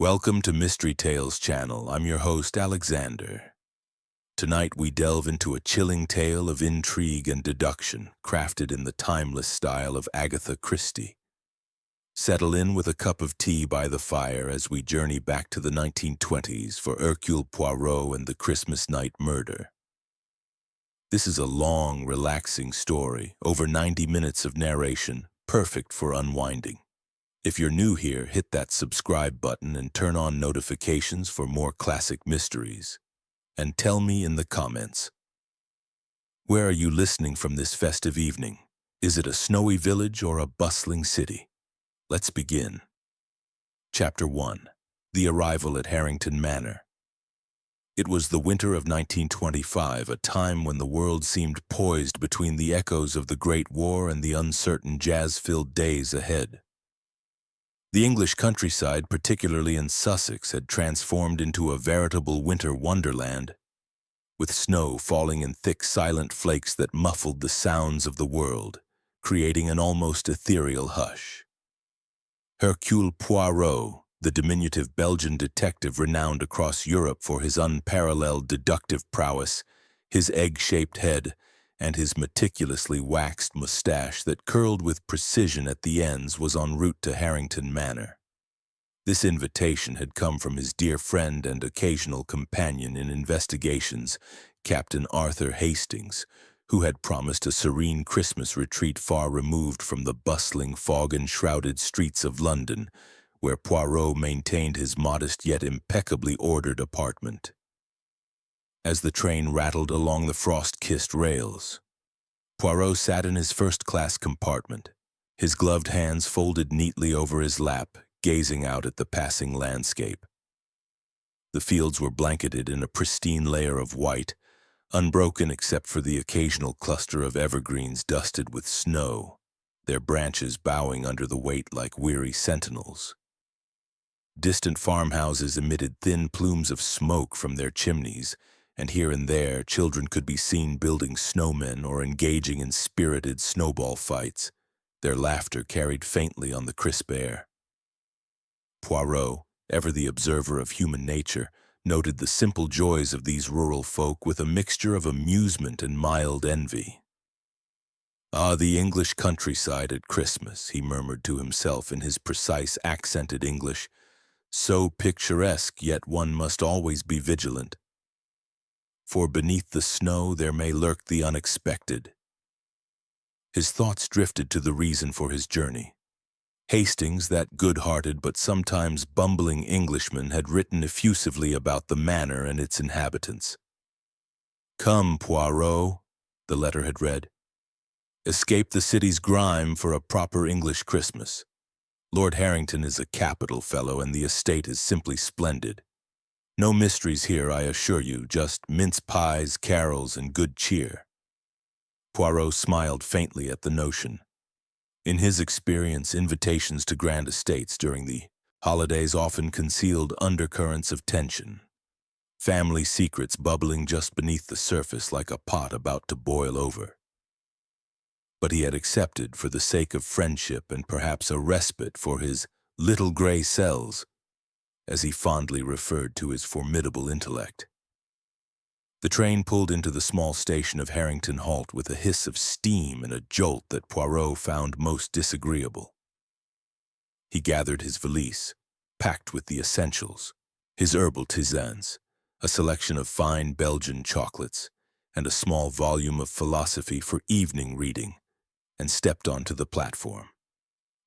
Welcome to Mystery Tales channel. I'm your host, Alexander. Tonight we delve into a chilling tale of intrigue and deduction, crafted in the timeless style of Agatha Christie. Settle in with a cup of tea by the fire as we journey back to the 1920s for Hercule Poirot and the Christmas Night Murder. This is a long, relaxing story, over 90 minutes of narration, perfect for unwinding. If you're new here, hit that subscribe button and turn on notifications for more classic mysteries. And tell me in the comments, where are you listening from this festive evening? Is it a snowy village or a bustling city? Let's begin. Chapter 1. The Arrival at Harrington Manor. It was the winter of 1925, a time when the world seemed poised between the echoes of the Great War and the uncertain jazz-filled days ahead. The English countryside, particularly in Sussex, had transformed into a veritable winter wonderland, with snow falling in thick, silent flakes that muffled the sounds of the world, creating an almost ethereal hush. Hercule Poirot, the diminutive Belgian detective renowned across Europe for his unparalleled deductive prowess, his egg-shaped head, and his meticulously waxed mustache that curled with precision at the ends, was en route to Harrington Manor. This invitation had come from his dear friend and occasional companion in investigations, Captain Arthur Hastings, who had promised a serene Christmas retreat far removed from the bustling, fog-enshrouded streets of London, where Poirot maintained his modest yet impeccably ordered apartment. As the train rattled along the frost-kissed rails, Poirot sat in his first-class compartment, his gloved hands folded neatly over his lap, gazing out at the passing landscape. The fields were blanketed in a pristine layer of white, unbroken except for the occasional cluster of evergreens dusted with snow, their branches bowing under the weight like weary sentinels. Distant farmhouses emitted thin plumes of smoke from their chimneys, and here and there children could be seen building snowmen or engaging in spirited snowball fights, their laughter carried faintly on the crisp air. Poirot, ever the observer of human nature, noted the simple joys of these rural folk with a mixture of amusement and mild envy. "Ah, the English countryside at Christmas," he murmured to himself in his precise, accented English, "so picturesque, yet one must always be vigilant. For beneath the snow there may lurk the unexpected." His thoughts drifted to the reason for his journey. Hastings, that good-hearted but sometimes bumbling Englishman, had written effusively about the manor and its inhabitants. "Come, Poirot," the letter had read. "Escape the city's grime for a proper English Christmas. Lord Harrington is a capital fellow, and the estate is simply splendid. No mysteries here, I assure you, just mince pies, carols, and good cheer." Poirot smiled faintly at the notion. In his experience, invitations to grand estates during the holidays often concealed undercurrents of tension, family secrets bubbling just beneath the surface like a pot about to boil over. But he had accepted for the sake of friendship and perhaps a respite for his little gray cells, as he fondly referred to his formidable intellect. The train pulled into the small station of Harrington Halt with a hiss of steam and a jolt that Poirot found most disagreeable. He gathered his valise, packed with the essentials, his herbal tisanes, a selection of fine Belgian chocolates, and a small volume of philosophy for evening reading, and stepped onto the platform.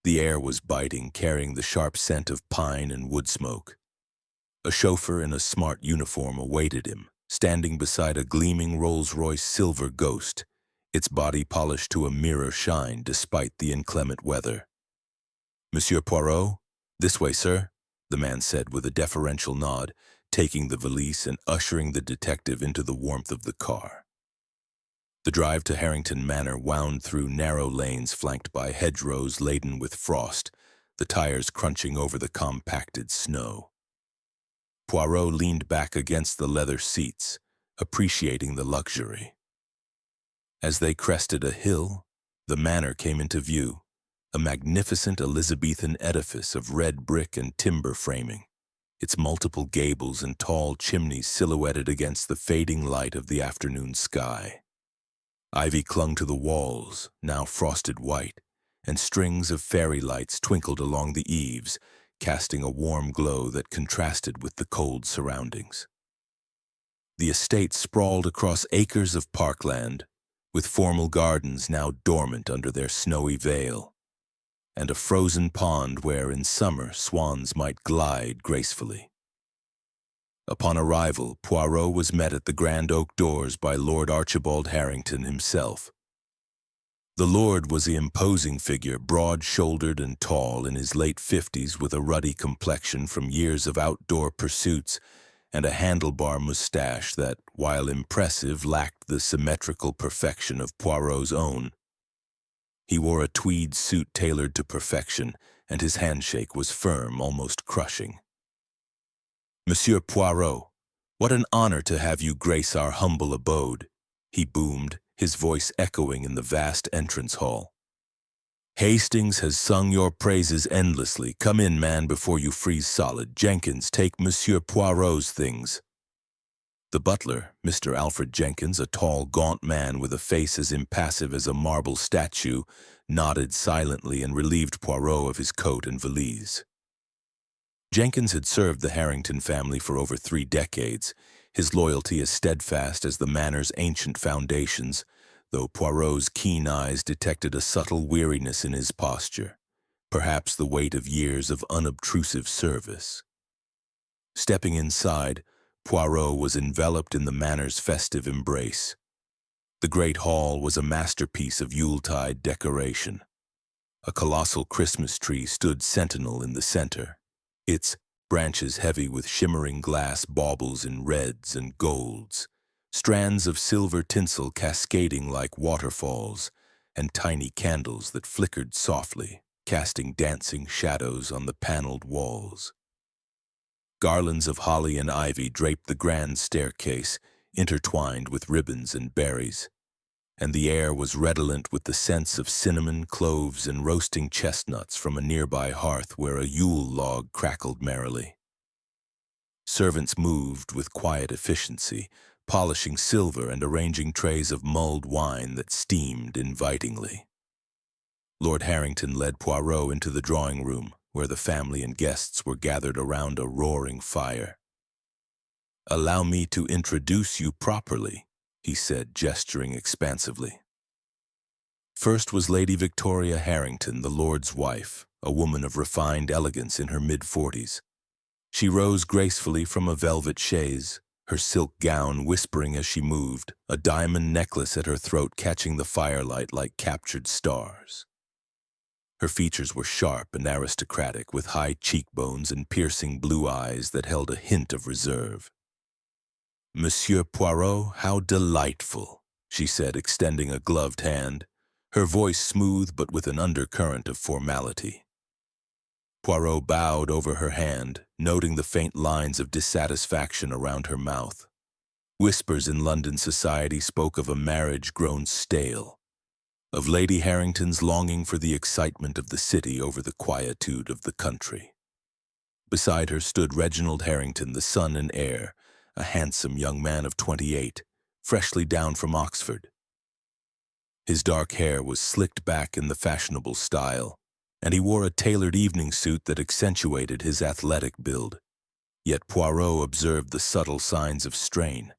The air was biting, carrying the sharp scent of pine and wood smoke. A chauffeur in a smart uniform awaited him, standing beside a gleaming Rolls-Royce silver ghost, its body polished to a mirror shine despite the inclement weather. "Monsieur Poirot? This way, sir," the man said with a deferential nod, taking the valise and ushering the detective into the warmth of the car. The drive to Harrington Manor wound through narrow lanes flanked by hedgerows laden with frost, the tires crunching over the compacted snow. Poirot leaned back against the leather seats, appreciating the luxury. As they crested a hill, the manor came into view, a magnificent Elizabethan edifice of red brick and timber framing, its multiple gables and tall chimneys silhouetted against the fading light of the afternoon sky. Ivy clung to the walls, now frosted white, and strings of fairy lights twinkled along the eaves, casting a warm glow that contrasted with the cold surroundings. The estate sprawled across acres of parkland, with formal gardens now dormant under their snowy veil, and a frozen pond where in summer swans might glide gracefully. Upon arrival, Poirot was met at the grand oak doors by Lord Archibald Harrington himself. The lord was the imposing figure, broad-shouldered and tall, in his late 50s, with a ruddy complexion from years of outdoor pursuits and a handlebar mustache that, while impressive, lacked the symmetrical perfection of Poirot's own. He wore a tweed suit tailored to perfection, and his handshake was firm, almost crushing. "Monsieur Poirot, what an honor to have you grace our humble abode," he boomed, his voice echoing in the vast entrance hall. "Hastings has sung your praises endlessly. Come in, man, before you freeze solid. Jenkins, take Monsieur Poirot's things." The butler, Mr. Alfred Jenkins, a tall, gaunt man with a face as impassive as a marble statue, nodded silently and relieved Poirot of his coat and valise. Jenkins had served the Harrington family for over 3 decades, his loyalty as steadfast as the manor's ancient foundations, though Poirot's keen eyes detected a subtle weariness in his posture, perhaps the weight of years of unobtrusive service. Stepping inside, Poirot was enveloped in the manor's festive embrace. The great hall was a masterpiece of Yuletide decoration. A colossal Christmas tree stood sentinel in the center, its branches heavy with shimmering glass baubles in reds and golds, strands of silver tinsel cascading like waterfalls, and tiny candles that flickered softly, casting dancing shadows on the paneled walls. Garlands of holly and ivy draped the grand staircase, intertwined with ribbons and berries, and the air was redolent with the scents of cinnamon, cloves, and roasting chestnuts from a nearby hearth where a Yule log crackled merrily. Servants moved with quiet efficiency, polishing silver and arranging trays of mulled wine that steamed invitingly. Lord Harrington led Poirot into the drawing room, where the family and guests were gathered around a roaring fire. "Allow me to introduce you properly," he said, gesturing expansively. First was Lady Victoria Harrington, the Lord's wife, a woman of refined elegance in her mid-40s. She rose gracefully from a velvet chaise, her silk gown whispering as she moved, a diamond necklace at her throat catching the firelight like captured stars. Her features were sharp and aristocratic, with high cheekbones and piercing blue eyes that held a hint of reserve. "Monsieur Poirot, how delightful," she said, extending a gloved hand, her voice smooth but with an undercurrent of formality. Poirot bowed over her hand, noting the faint lines of dissatisfaction around her mouth. Whispers in London society spoke of a marriage grown stale, of Lady Harrington's longing for the excitement of the city over the quietude of the country. Beside her stood Reginald Harrington, the son and heir, a handsome young man of 28, freshly down from Oxford. His dark hair was slicked back in the fashionable style, and he wore a tailored evening suit that accentuated his athletic build. Yet Poirot observed the subtle signs of strain,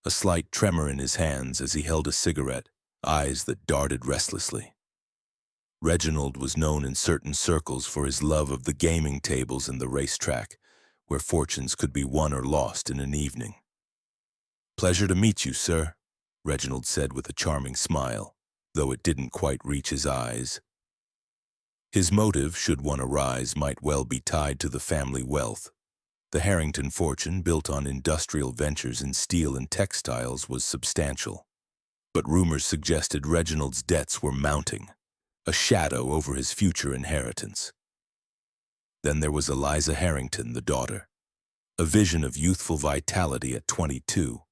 a slight tremor in his hands as he held a cigarette, eyes that darted restlessly. Reginald was known in certain circles for his love of the gaming tables and the racetrack, where fortunes could be won or lost in an evening. "Pleasure to meet you, sir," Reginald said with a charming smile, though it didn't quite reach his eyes. His motive, should one arise, might well be tied to the family wealth. The Harrington fortune, built on industrial ventures in steel and textiles, was substantial. But rumors suggested Reginald's debts were mounting, a shadow over his future inheritance. Then there was Eliza Harrington, the daughter, a vision of youthful vitality at 22.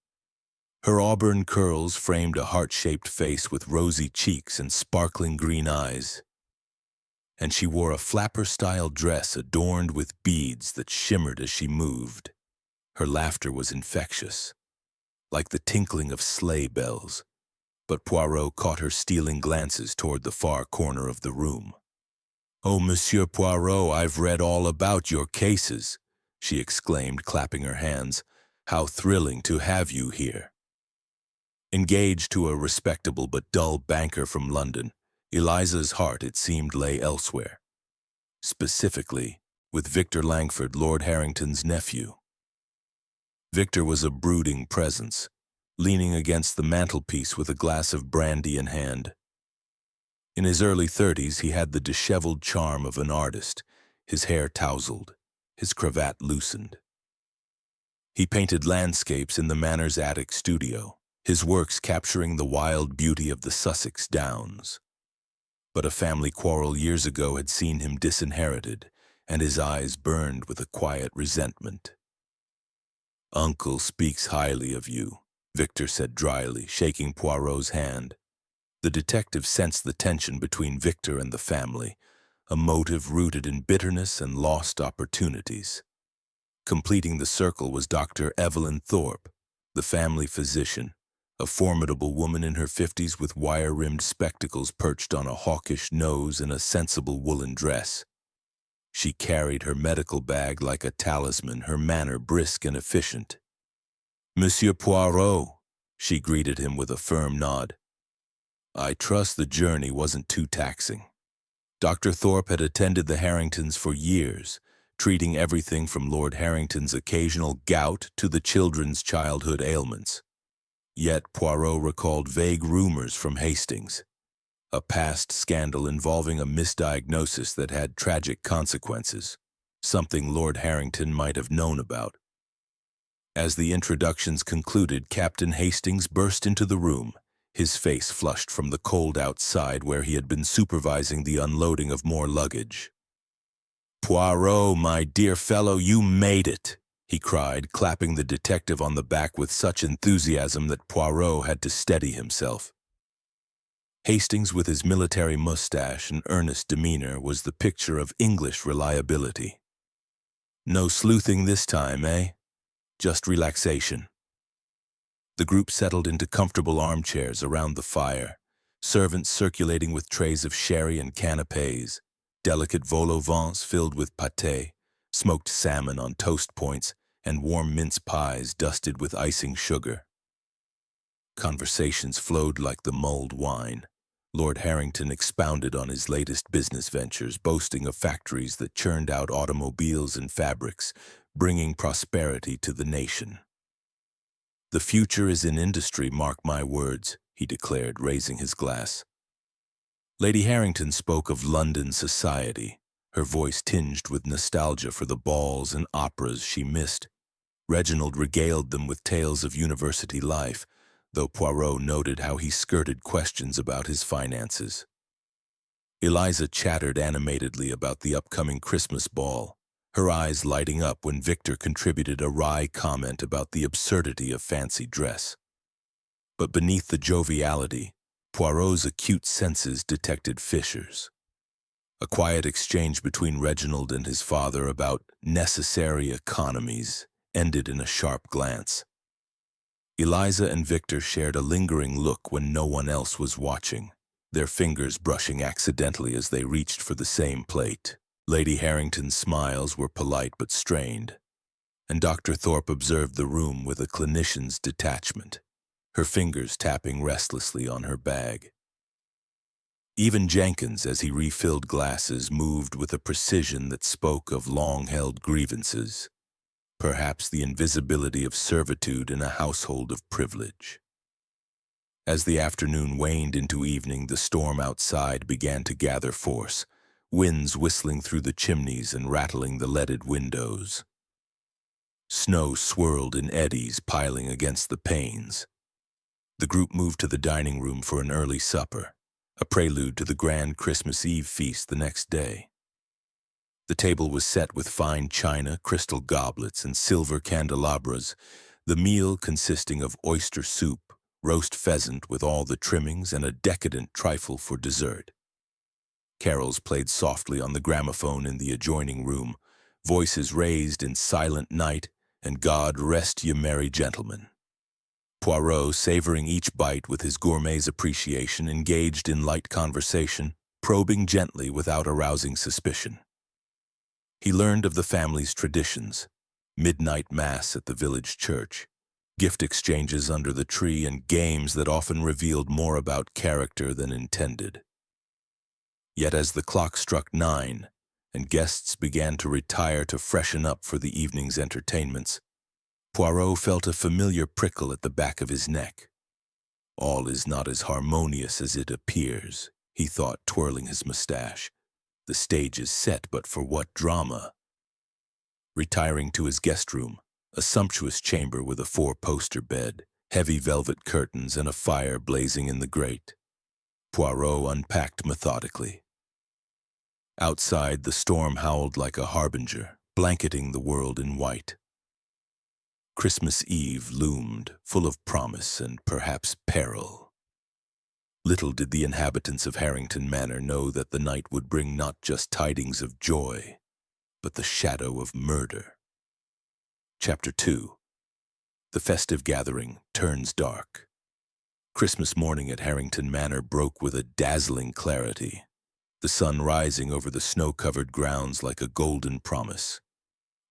Her auburn curls framed a heart-shaped face with rosy cheeks and sparkling green eyes. and she wore a flapper-style dress adorned with beads that shimmered as she moved. Her laughter was infectious, like the tinkling of sleigh bells, but Poirot caught her stealing glances toward the far corner of the room. "Oh, Monsieur Poirot, I've read all about your cases," she exclaimed, clapping her hands. "How thrilling to have you here." Engaged to a respectable but dull banker from London, Eliza's heart, it seemed, lay elsewhere. Specifically, with Victor Langford, Lord Harrington's nephew. Victor was a brooding presence, leaning against the mantelpiece with a glass of brandy in hand. In his early 30s, he had the disheveled charm of an artist, his hair tousled, his cravat loosened. He painted landscapes in the Manor's attic studio, his works capturing the wild beauty of the Sussex Downs. But a family quarrel years ago had seen him disinherited, and his eyes burned with a quiet resentment. "Uncle speaks highly of you," Victor said dryly, shaking Poirot's hand. The detective sensed the tension between Victor and the family, a motive rooted in bitterness and lost opportunities. Completing the circle was Dr. Evelyn Thorpe, the family physician, a formidable woman in her 50s with wire-rimmed spectacles perched on a hawkish nose and a sensible woolen dress. She carried her medical bag like a talisman, her manner brisk and efficient. "Monsieur Poirot," she greeted him with a firm nod. "I trust the journey wasn't too taxing." Dr. Thorpe had attended the Harringtons for years, treating everything from Lord Harrington's occasional gout to the children's childhood ailments. Yet Poirot recalled vague rumors from Hastings, a past scandal involving a misdiagnosis that had tragic consequences, something Lord Harrington might have known about. As the introductions concluded, Captain Hastings burst into the room, his face flushed from the cold outside where he had been supervising the unloading of more luggage. "Poirot, my dear fellow, you made it!" he cried, clapping the detective on the back with such enthusiasm that Poirot had to steady himself. Hastings, with his military mustache and earnest demeanor, was the picture of English reliability. "No sleuthing this time, eh? Just relaxation." The group settled into comfortable armchairs around the fire, servants circulating with trays of sherry and canapés, delicate vol au vents filled with pâté, smoked salmon on toast points, and warm mince pies dusted with icing sugar. Conversations flowed like the mulled wine. Lord Harrington expounded on his latest business ventures, boasting of factories that churned out automobiles and fabrics, bringing prosperity to the nation. "The future is in industry, mark my words," he declared, raising his glass. Lady Harrington spoke of London society, her voice tinged with nostalgia for the balls and operas she missed. Reginald regaled them with tales of university life, though Poirot noted how he skirted questions about his finances. Eliza chattered animatedly about the upcoming Christmas ball, her eyes lighting up when Victor contributed a wry comment about the absurdity of fancy dress. But beneath the joviality, Poirot's acute senses detected fissures. A quiet exchange between Reginald and his father about necessary economies ended in a sharp glance. Eliza and Victor shared a lingering look when no one else was watching, their fingers brushing accidentally as they reached for the same plate. Lady Harrington's smiles were polite but strained, and Dr. Thorpe observed the room with a clinician's detachment, her fingers tapping restlessly on her bag. Even Jenkins, as he refilled glasses, moved with a precision that spoke of long-held grievances, perhaps the invisibility of servitude in a household of privilege. As the afternoon waned into evening, the storm outside began to gather force, winds whistling through the chimneys and rattling the leaded windows. Snow swirled in eddies, piling against the panes. The group moved to the dining room for an early supper, a prelude to the grand Christmas Eve feast the next day. The table was set with fine china, crystal goblets, and silver candelabras, the meal consisting of oyster soup, roast pheasant with all the trimmings, and a decadent trifle for dessert. Carols played softly on the gramophone in the adjoining room, voices raised in silent night, and God rest ye merry gentlemen. Poirot, savoring each bite with his gourmet's appreciation, engaged in light conversation, probing gently without arousing suspicion. He learned of the family's traditions, midnight mass at the village church, gift exchanges under the tree, and games that often revealed more about character than intended. Yet as the clock struck 9, and guests began to retire to freshen up for the evening's entertainments, Poirot felt a familiar prickle at the back of his neck. All is not as harmonious as it appears, he thought, twirling his mustache. The stage is set, but for what drama? Retiring to his guest room, a sumptuous chamber with a 4-poster bed, heavy velvet curtains, and a fire blazing in the grate, Poirot unpacked methodically. Outside, the storm howled like a harbinger, blanketing the world in white. Christmas Eve loomed, full of promise and perhaps peril. Little did the inhabitants of Harrington Manor know that the night would bring not just tidings of joy, but the shadow of murder. Chapter 2. The festive gathering turns dark. Christmas morning at Harrington Manor broke with a dazzling clarity, the sun rising over the snow-covered grounds like a golden promise,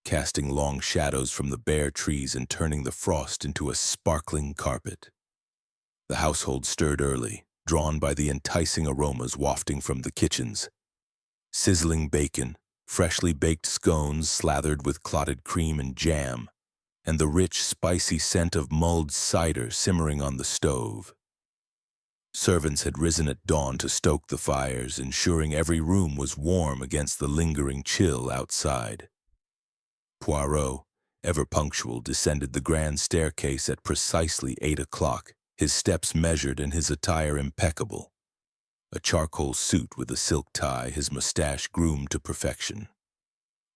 casting long shadows from the bare trees and turning the frost into a sparkling carpet. The household stirred early, drawn by the enticing aromas wafting from the kitchens. Sizzling bacon, freshly baked scones slathered with clotted cream and jam, and the rich, spicy scent of mulled cider simmering on the stove. Servants had risen at dawn to stoke the fires, ensuring every room was warm against the lingering chill outside. Poirot, ever punctual, descended the grand staircase at precisely 8 o'clock, his steps measured and his attire impeccable. A charcoal suit with a silk tie, his mustache groomed to perfection.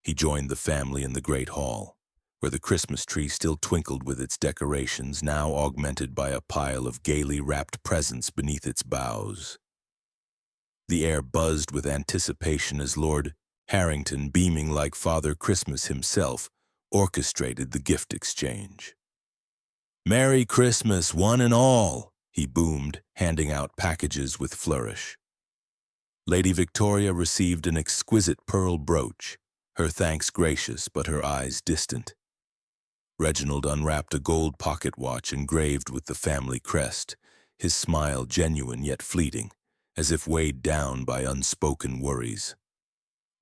He joined the family in the great hall, where the Christmas tree still twinkled with its decorations, now augmented by a pile of gaily wrapped presents beneath its boughs. The air buzzed with anticipation as Lord Harrington, beaming like Father Christmas himself, orchestrated the gift exchange. "Merry Christmas, one and all," he boomed, handing out packages with flourish. Lady Victoria received an exquisite pearl brooch, her thanks gracious but her eyes distant. Reginald unwrapped a gold pocket watch engraved with the family crest, his smile genuine yet fleeting, as if weighed down by unspoken worries.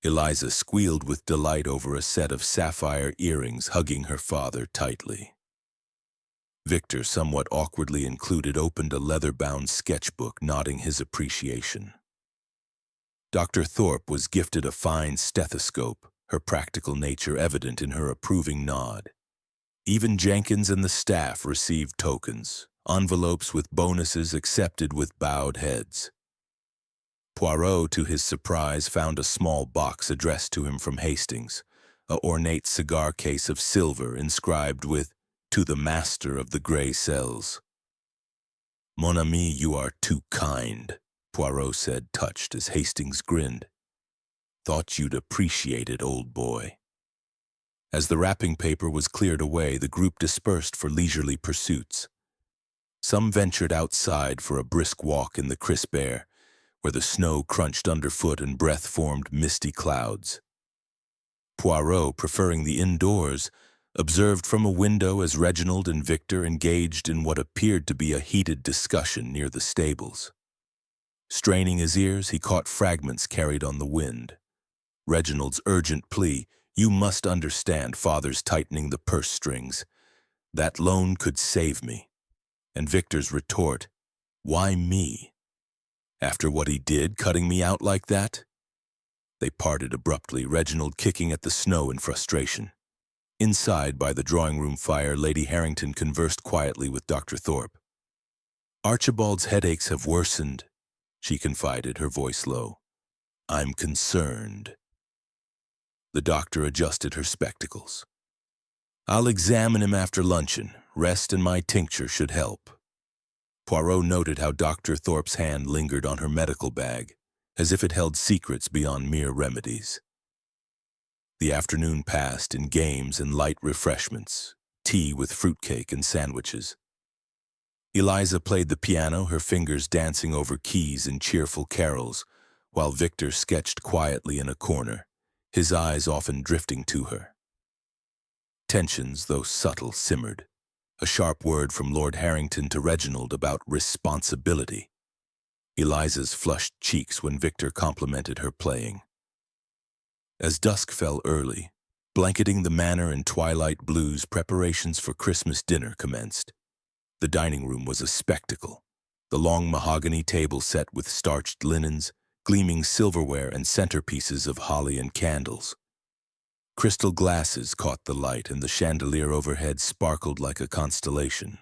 Eliza squealed with delight over a set of sapphire earrings, hugging her father tightly. Victor, somewhat awkwardly included, opened a leather-bound sketchbook, nodding his appreciation. Dr. Thorpe was gifted a fine stethoscope, her practical nature evident in her approving nod. Even Jenkins and the staff received tokens, envelopes with bonuses accepted with bowed heads. Poirot, to his surprise, found a small box addressed to him from Hastings, a ornate cigar case of silver inscribed with, "To the Master of the Grey Cells." "Mon ami, you are too kind," Poirot said, touched, as Hastings grinned. "Thought you'd appreciate it, old boy." As the wrapping paper was cleared away, the group dispersed for leisurely pursuits. Some ventured outside for a brisk walk in the crisp air, where the snow crunched underfoot and breath formed misty clouds. Poirot, preferring the indoors, observed from a window as Reginald and Victor engaged in what appeared to be a heated discussion near the stables. Straining his ears, he caught fragments carried on the wind. Reginald's urgent plea, "You must understand, Father's tightening the purse strings. That loan could save me." And Victor's retort, "Why me? After what he did, cutting me out like that?" They parted abruptly, Reginald kicking at the snow in frustration. Inside, by the drawing-room fire, Lady Harrington conversed quietly with Dr. Thorpe. "Archibald's headaches have worsened," she confided, her voice low. "I'm concerned." The doctor adjusted her spectacles. "I'll examine him after luncheon. Rest and my tincture should help." Poirot noted how Dr. Thorpe's hand lingered on her medical bag, as if it held secrets beyond mere remedies. The afternoon passed in games and light refreshments, tea with fruitcake and sandwiches. Eliza played the piano, her fingers dancing over keys in cheerful carols, while Victor sketched quietly in a corner, his eyes often drifting to her. Tensions, though subtle, simmered. A sharp word from Lord Harrington to Reginald about responsibility. Eliza's flushed cheeks when Victor complimented her playing. As dusk fell early, blanketing the manor in twilight blues, preparations for Christmas dinner commenced. The dining room was a spectacle. The long mahogany table set with starched linens, gleaming silverware and centerpieces of holly and candles. Crystal glasses caught the light and the chandelier overhead sparkled like a constellation.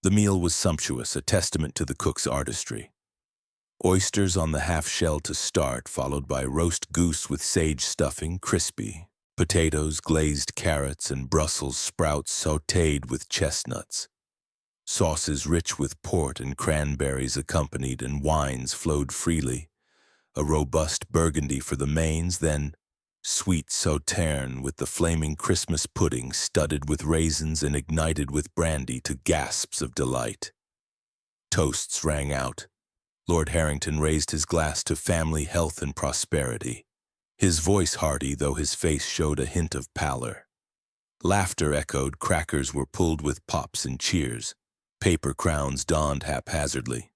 The meal was sumptuous, a testament to the cook's artistry. Oysters on the half-shell to start, followed by roast goose with sage stuffing, crispy, potatoes, glazed carrots, and Brussels sprouts sautéed with chestnuts. Sauces rich with port and cranberries accompanied, and wines flowed freely. A robust Burgundy for the mains, then sweet sauterne with the flaming Christmas pudding studded with raisins and ignited with brandy to gasps of delight. Toasts rang out. Lord Harrington raised his glass to family health and prosperity, his voice hearty though his face showed a hint of pallor. Laughter echoed, crackers were pulled with pops and cheers, paper crowns donned haphazardly.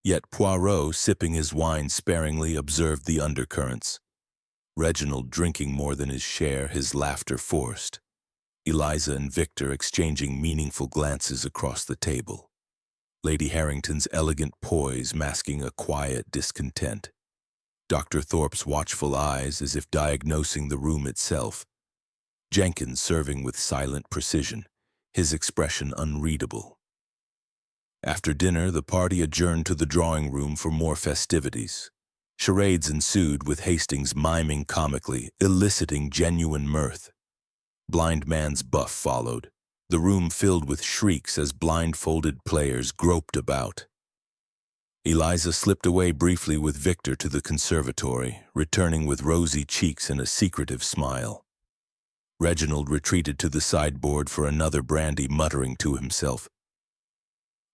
Yet Poirot, sipping his wine sparingly, observed the undercurrents. Reginald drinking more than his share, his laughter forced. Eliza and Victor exchanging meaningful glances across the table. Lady Harrington's elegant poise masking a quiet discontent. Dr. Thorpe's watchful eyes as if diagnosing the room itself. Jenkins serving with silent precision, his expression unreadable. After dinner, the party adjourned to the drawing room for more festivities. Charades ensued, with Hastings miming comically, eliciting genuine mirth. Blind Man's Buff followed, the room filled with shrieks as blindfolded players groped about. Eliza slipped away briefly with Victor to the conservatory, returning with rosy cheeks and a secretive smile. Reginald retreated to the sideboard for another brandy, muttering to himself.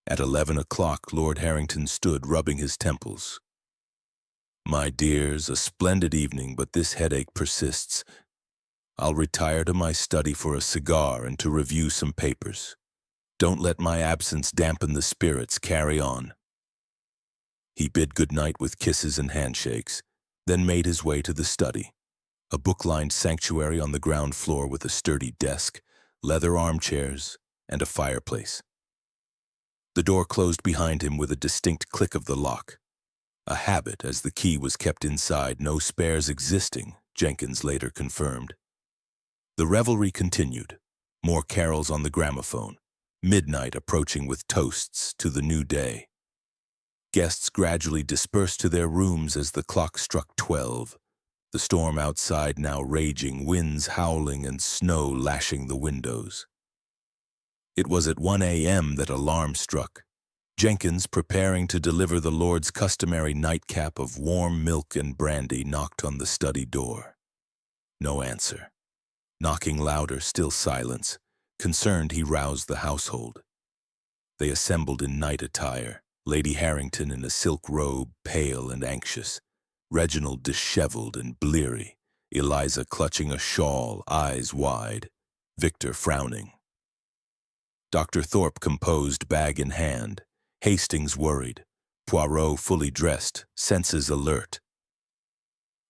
At 11 o'clock, Lord Harrington stood rubbing his temples. "My dears, a splendid evening, but this headache persists. I'll retire to my study for a cigar and to review some papers. Don't let my absence dampen the spirits. Carry on." He bid good night with kisses and handshakes, then made his way to the study, a book-lined sanctuary on the ground floor with a sturdy desk, leather armchairs, and a fireplace. The door closed behind him with a distinct click of the lock. A habit, as the key was kept inside, no spares existing, Jenkins later confirmed. The revelry continued, more carols on the gramophone, midnight approaching with toasts to the new day. Guests gradually dispersed to their rooms as the clock struck 12, the storm outside now raging, winds howling and snow lashing the windows. It was at 1 a.m. that alarm struck. Jenkins, preparing to deliver the Lord's customary nightcap of warm milk and brandy, knocked on the study door. No answer. Knocking louder, still silence. Concerned, he roused the household. They assembled in night attire, Lady Harrington in a silk robe, pale and anxious, Reginald disheveled and bleary, Eliza clutching a shawl, eyes wide, Victor frowning. Dr. Thorpe composed, bag in hand, Hastings worried, Poirot fully dressed, senses alert.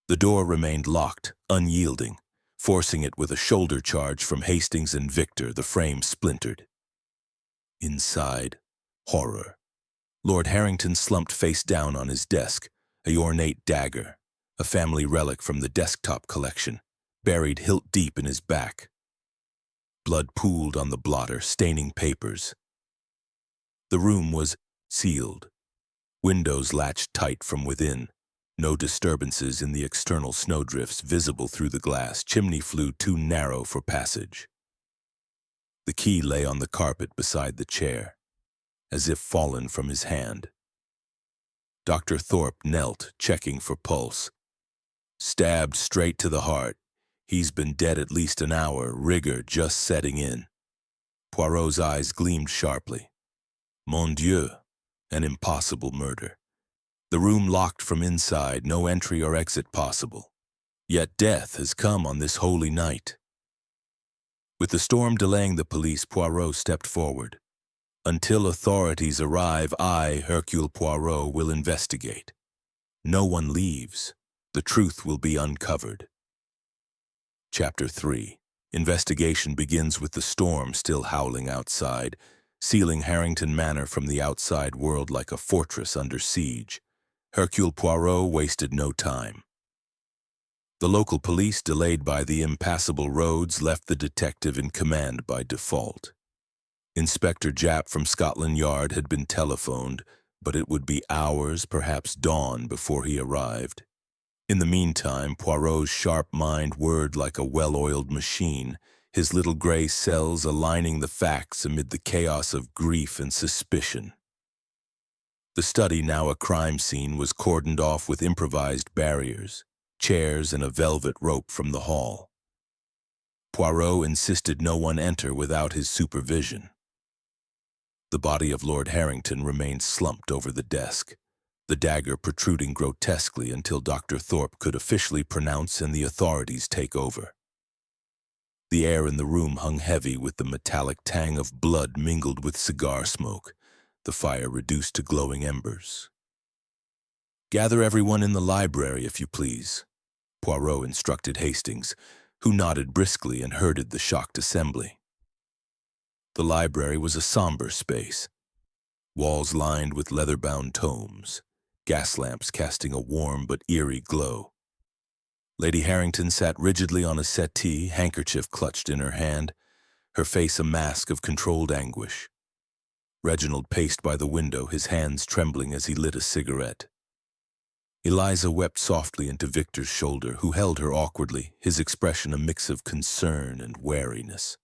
The door remained locked, unyielding. Forcing it with a shoulder charge from Hastings and Victor, the frame splintered. Inside, horror. Lord Harrington slumped face down on his desk, a ornate dagger, a family relic from the desktop collection, buried hilt deep in his back. Blood pooled on the blotter, staining papers. The room was sealed. Windows latched tight from within. No disturbances in the external snowdrifts visible through the glass, chimney flue too narrow for passage. The key lay on the carpet beside the chair, as if fallen from his hand. Dr. Thorpe knelt, checking for pulse. Stabbed straight to the heart. He's been dead at least an hour, rigor just setting in. Poirot's eyes gleamed sharply. Mon Dieu, an impossible murder. The room locked from inside, no entry or exit possible. Yet death has come on this holy night. With the storm delaying the police, Poirot stepped forward. Until authorities arrive, I, Hercule Poirot, will investigate. No one leaves. The truth will be uncovered. Chapter 3. Investigation begins with the storm still howling outside, sealing Harrington Manor from the outside world like a fortress under siege. Hercule Poirot wasted no time. The local police, delayed by the impassable roads, left the detective in command by default. Inspector Japp from Scotland Yard had been telephoned, but it would be hours, perhaps dawn, before he arrived. In the meantime, Poirot's sharp mind whirred like a well-oiled machine, his little gray cells aligning the facts amid the chaos of grief and suspicion. The study, now a crime scene, was cordoned off with improvised barriers, chairs and a velvet rope from the hall. Poirot insisted no one enter without his supervision. The body of Lord Harrington remained slumped over the desk, the dagger protruding grotesquely until Dr. Thorpe could officially pronounce and the authorities take over. The air in the room hung heavy with the metallic tang of blood mingled with cigar smoke, the fire reduced to glowing embers. "Gather everyone in the library, if you please," Poirot instructed Hastings, who nodded briskly and herded the shocked assembly. The library was a somber space, walls lined with leather-bound tomes, gas lamps casting a warm but eerie glow. Lady Harrington sat rigidly on a settee, handkerchief clutched in her hand, her face a mask of controlled anguish. Reginald paced by the window, his hands trembling as he lit a cigarette. Eliza wept softly into Victor's shoulder, who held her awkwardly, his expression a mix of concern and wariness.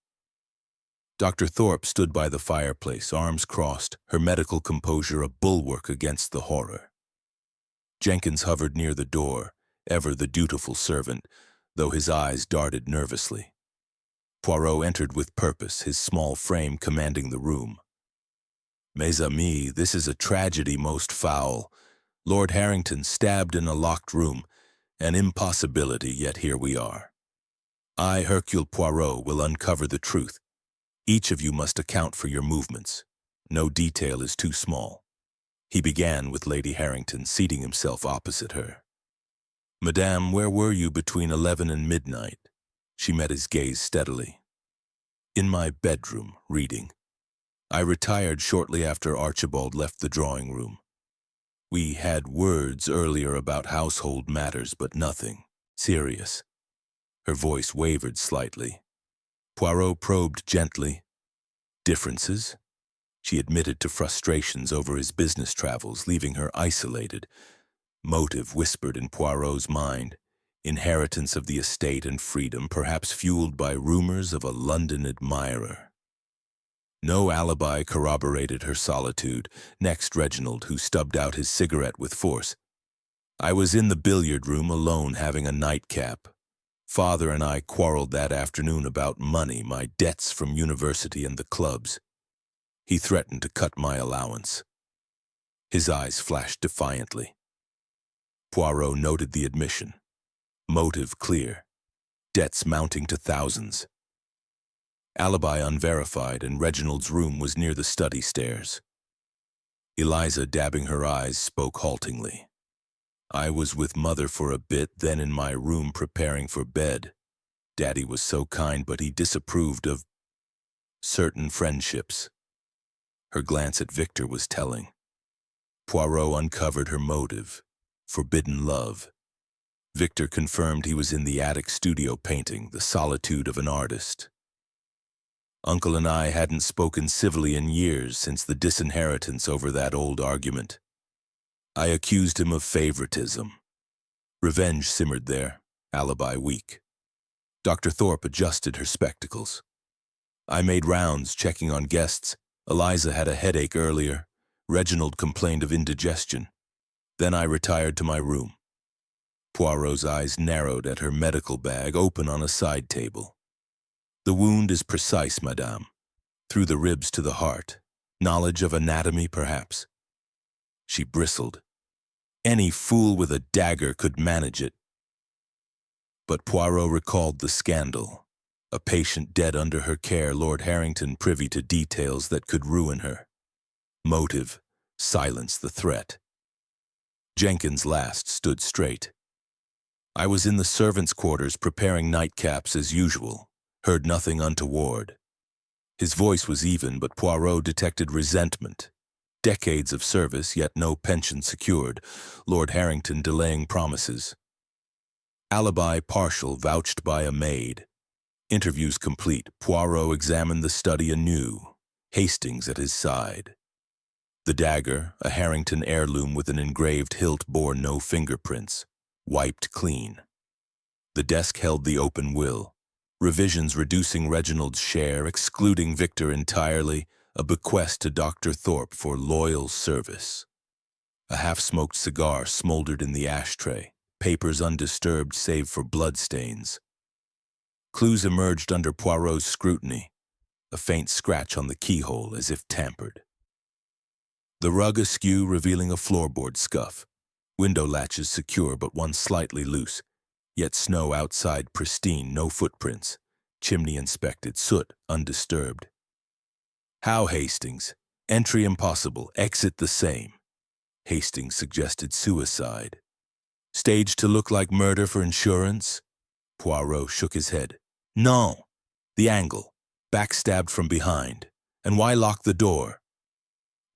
Dr. Thorpe stood by the fireplace, arms crossed, her medical composure a bulwark against the horror. Jenkins hovered near the door, ever the dutiful servant, though his eyes darted nervously. Poirot entered with purpose, his small frame commanding the room. "Mes amis, this is a tragedy most foul. Lord Harrington stabbed in a locked room, an impossibility, yet here we are. I, Hercule Poirot, will uncover the truth. Each of you must account for your movements. No detail is too small." He began with Lady Harrington, seating himself opposite her. "Madame, where were you between 11 and midnight?" She met his gaze steadily. "In my bedroom, reading. I retired shortly after Archibald left the drawing room. We had words earlier about household matters, but nothing serious." Her voice wavered slightly. Poirot probed gently. "Differences?" She admitted to frustrations over his business travels, leaving her isolated. Motive whispered in Poirot's mind. Inheritance of the estate and freedom, perhaps fueled by rumors of a London admirer. No alibi corroborated her solitude. Next, Reginald, who stubbed out his cigarette with force. "I was in the billiard room alone having a nightcap. Father and I quarreled that afternoon about money, my debts from university and the clubs. He threatened to cut my allowance." His eyes flashed defiantly. Poirot noted the admission. Motive clear. Debts mounting to thousands. Alibi unverified, and Reginald's room was near the study stairs. Eliza, dabbing her eyes, spoke haltingly. "I was with Mother for a bit, then in my room preparing for bed. Daddy was so kind, but he disapproved of certain friendships." Her glance at Victor was telling. Poirot uncovered her motive. Forbidden love. Victor confirmed he was in the attic studio painting, the solitude of an artist. "Uncle and I hadn't spoken civilly in years since the disinheritance over that old argument. I accused him of favoritism. Revenge simmered there, alibi weak." Dr. Thorpe adjusted her spectacles. "I made rounds, checking on guests. Eliza had a headache earlier. Reginald complained of indigestion. Then I retired to my room. Poirot's eyes narrowed at her medical bag open on a side table. "The wound is precise, madame. Through the ribs to the heart. Knowledge of anatomy, perhaps?" She bristled. "Any fool with a dagger could manage it." But Poirot recalled the scandal. A patient dead under her care, Lord Harrington privy to details that could ruin her. Motive, silence the threat. Jenkins last stood straight. "I was in the servants' quarters preparing nightcaps as usual. Heard nothing untoward." His voice was even, but Poirot detected resentment. Decades of service, yet no pension secured. Lord Harrington delaying promises. Alibi partial, vouched by a maid. Interviews complete, Poirot examined the study anew, Hastings at his side. The dagger, a Harrington heirloom with an engraved hilt, bore no fingerprints, wiped clean. The desk held the open will, revisions reducing Reginald's share, excluding Victor entirely, a bequest to Dr. Thorpe for loyal service. A half-smoked cigar smoldered in the ashtray, papers undisturbed save for bloodstains. Clues emerged under Poirot's scrutiny, a faint scratch on the keyhole as if tampered. The rug askew revealing a floorboard scuff, window latches secure but one slightly loose, yet snow outside pristine, no footprints, chimney inspected, soot undisturbed. "How, Hastings? Entry impossible, exit the same." Hastings suggested suicide. "Staged to look like murder for insurance?" Poirot shook his head. "No. The angle, backstabbed from behind. And why lock the door?"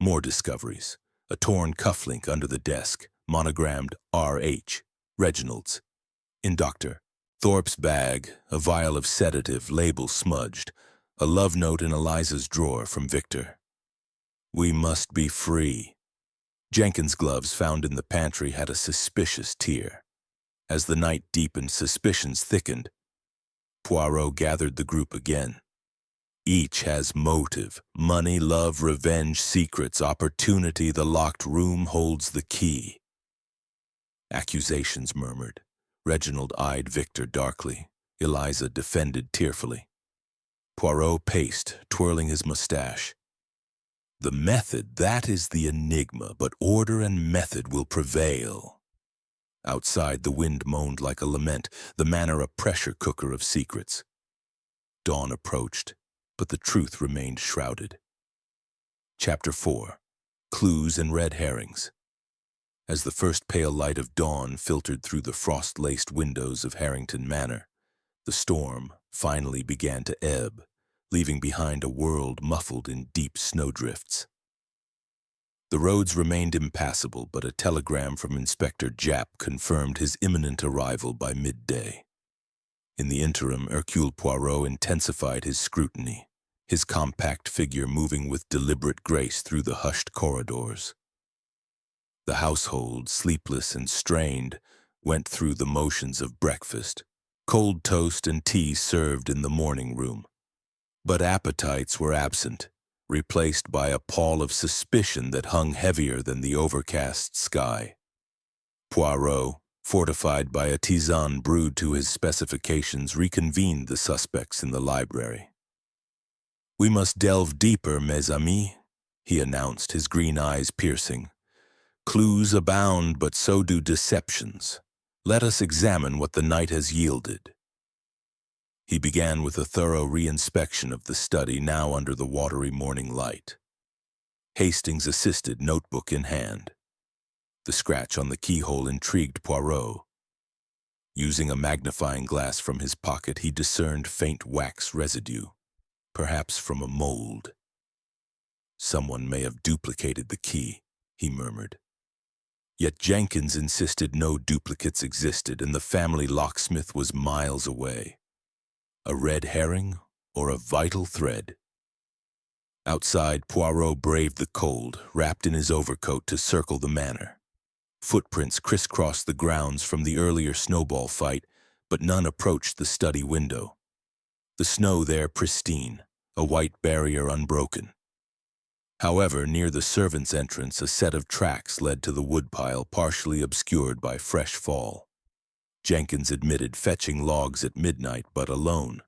More discoveries. A torn cufflink under the desk, monogrammed R.H., Reginald's. In Dr. Thorpe's bag, a vial of sedative, label smudged. A love note in Eliza's drawer from Victor. "We must be free." Jenkins' gloves found in the pantry had a suspicious tear. As the night deepened, suspicions thickened. Poirot gathered the group again. Each has motive, money, love, revenge, secrets, opportunity. The locked room holds the key. Accusations murmured. Reginald eyed Victor darkly. Eliza defended tearfully. Poirot paced, twirling his mustache. "The method, that is the enigma, but order and method will prevail." Outside, the wind moaned like a lament, the manor a pressure cooker of secrets. Dawn approached, but the truth remained shrouded. Chapter 4. Clues and Red Herrings. As the first pale light of dawn filtered through the frost-laced windows of Harrington Manor, the storm finally began to ebb, leaving behind a world muffled in deep snowdrifts. The roads remained impassable, but a telegram from Inspector Japp confirmed his imminent arrival by midday. In the interim, Hercule Poirot intensified his scrutiny, his compact figure moving with deliberate grace through the hushed corridors. The household, sleepless and strained, went through the motions of breakfast, cold toast and tea served in the morning room. But appetites were absent, replaced by a pall of suspicion that hung heavier than the overcast sky. Poirot, fortified by a tisane brewed to his specifications, reconvened the suspects in the library. "We must delve deeper, mes amis," he announced, his green eyes piercing. "Clues abound, but so do deceptions. Let us examine what the night has yielded." He began with a thorough reinspection of the study, now under the watery morning light. Hastings assisted, notebook in hand. The scratch on the keyhole intrigued Poirot. Using a magnifying glass from his pocket, he discerned faint wax residue, perhaps from a mold. "Someone may have duplicated the key," he murmured. Yet Jenkins insisted no duplicates existed, and the family locksmith was miles away. A red herring or a vital thread? Outside, Poirot braved the cold, wrapped in his overcoat to circle the manor. Footprints crisscrossed the grounds from the earlier snowball fight, but none approached the study window. The snow there pristine, a white barrier unbroken. However, near the servants' entrance, a set of tracks led to the woodpile, partially obscured by fresh fall. Jenkins admitted fetching logs at midnight, but alone.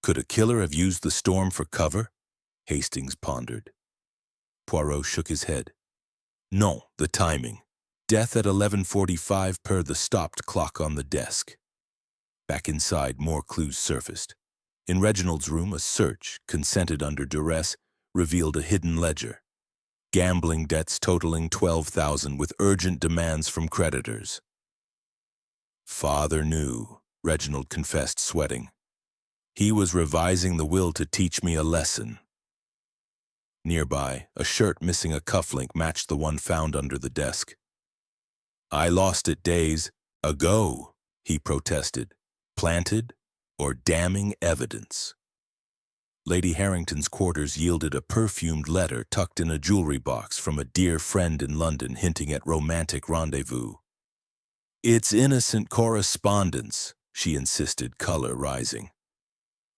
Could a killer have used the storm for cover? Hastings pondered. Poirot shook his head. No, the timing. Death at 11:45 per the stopped clock on the desk. Back inside, more clues surfaced. In Reginald's room, a search, consented under duress, revealed a hidden ledger. Gambling debts totaling $12,000 with urgent demands from creditors. Father knew, Reginald confessed, sweating. He was revising the will to teach me a lesson. Nearby, a shirt missing a cufflink matched the one found under the desk. I lost it days ago, he protested. Planted or damning evidence. Lady Harrington's quarters yielded a perfumed letter tucked in a jewelry box from a dear friend in London hinting at romantic rendezvous. It's innocent correspondence, she insisted, color rising.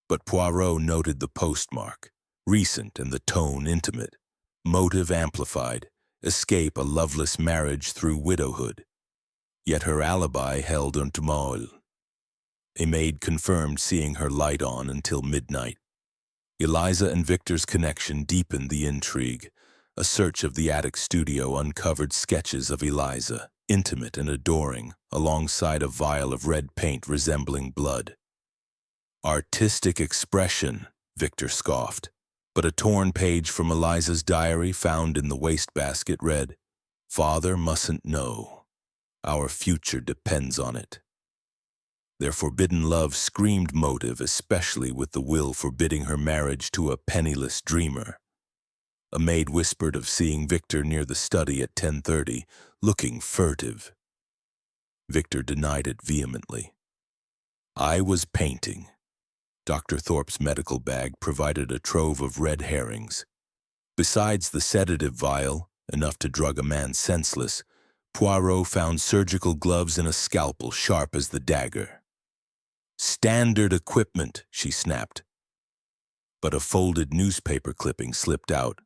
But Poirot noted the postmark, recent and the tone intimate, motive amplified, escape a loveless marriage through widowhood. Yet her alibi held un turmoil. A maid confirmed seeing her light on until midnight. Eliza and Victor's connection deepened the intrigue. A search of the attic studio uncovered sketches of Eliza, intimate and adoring, alongside a vial of red paint resembling blood. Artistic expression, Victor scoffed. But a torn page from Eliza's diary found in the wastebasket read, Father mustn't know. Our future depends on it. Their forbidden love screamed motive, especially with the will forbidding her marriage to a penniless dreamer. A maid whispered of seeing Victor near the study at 10:30, looking furtive. Victor denied it vehemently. I was painting. Dr. Thorpe's medical bag provided a trove of red herrings. Besides the sedative vial, enough to drug a man senseless, Poirot found surgical gloves and a scalpel sharp as the dagger. Standard equipment, she snapped. But a folded newspaper clipping slipped out.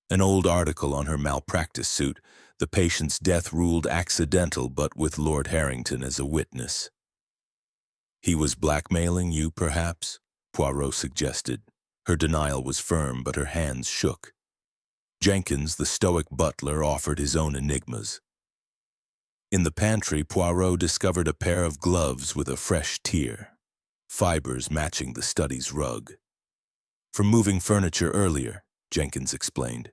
An old article on her malpractice suit, the patient's death ruled accidental but with Lord Harrington as a witness. He was blackmailing you, perhaps? Poirot suggested. Her denial was firm, but her hands shook. Jenkins, the stoic butler, offered his own enigmas. In the pantry, Poirot discovered a pair of gloves with a fresh tear, fibers matching the study's rug. From moving furniture earlier, Jenkins explained.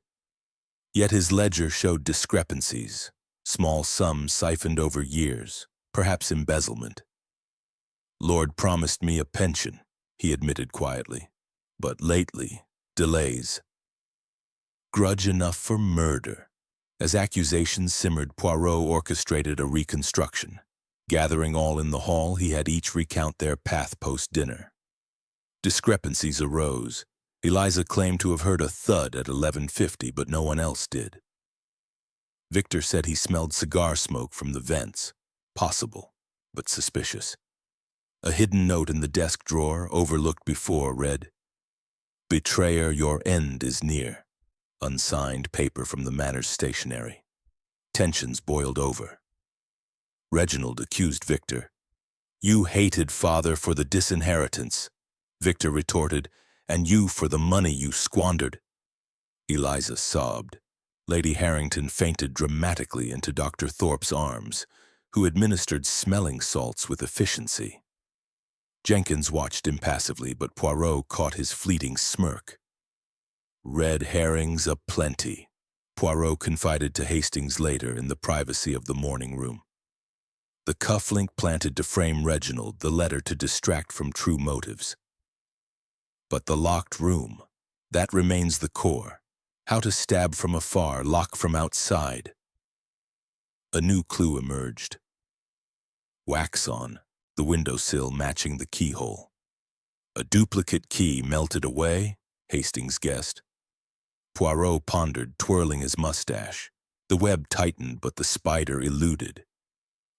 Yet his ledger showed discrepancies, small sums siphoned over years, perhaps embezzlement. Lord promised me a pension, he admitted quietly, but lately, delays. Grudge enough for murder. As accusations simmered, Poirot orchestrated a reconstruction. Gathering all in the hall, he had each recount their path post-dinner. Discrepancies arose. Eliza claimed to have heard a thud at 11:50, but no one else did. Victor said he smelled cigar smoke from the vents. Possible, but suspicious. A hidden note in the desk drawer, overlooked before, read, Betrayer, your end is near. Unsigned paper from the Manor's stationery. Tensions boiled over. Reginald accused Victor. You hated father for the disinheritance. Victor retorted, and you for the money you squandered. Eliza sobbed. Lady Harrington fainted dramatically into Dr. Thorpe's arms, who administered smelling salts with efficiency. Jenkins watched impassively, but Poirot caught his fleeting smirk. Red herrings aplenty, Poirot confided to Hastings later in the privacy of the morning room. The cufflink planted to frame Reginald, the letter to distract from true motives. But the locked room, that remains the core. How to stab from afar, lock from outside. A new clue emerged. Wax on, the windowsill matching the keyhole. A duplicate key melted away, Hastings guessed. Poirot pondered, twirling his mustache. The web tightened, but the spider eluded.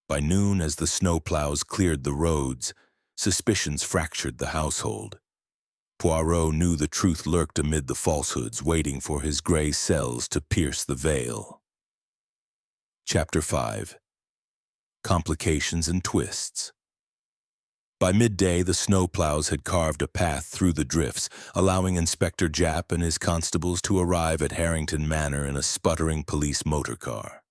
By noon, as the snowplows cleared the roads, suspicions fractured the household. Poirot knew the truth lurked amid the falsehoods, waiting for his gray cells to pierce the veil. Chapter 5. Complications and Twists. By midday, the snowplows had carved a path through the drifts, allowing Inspector Japp and his constables to arrive at Harrington Manor in a sputtering police motorcar.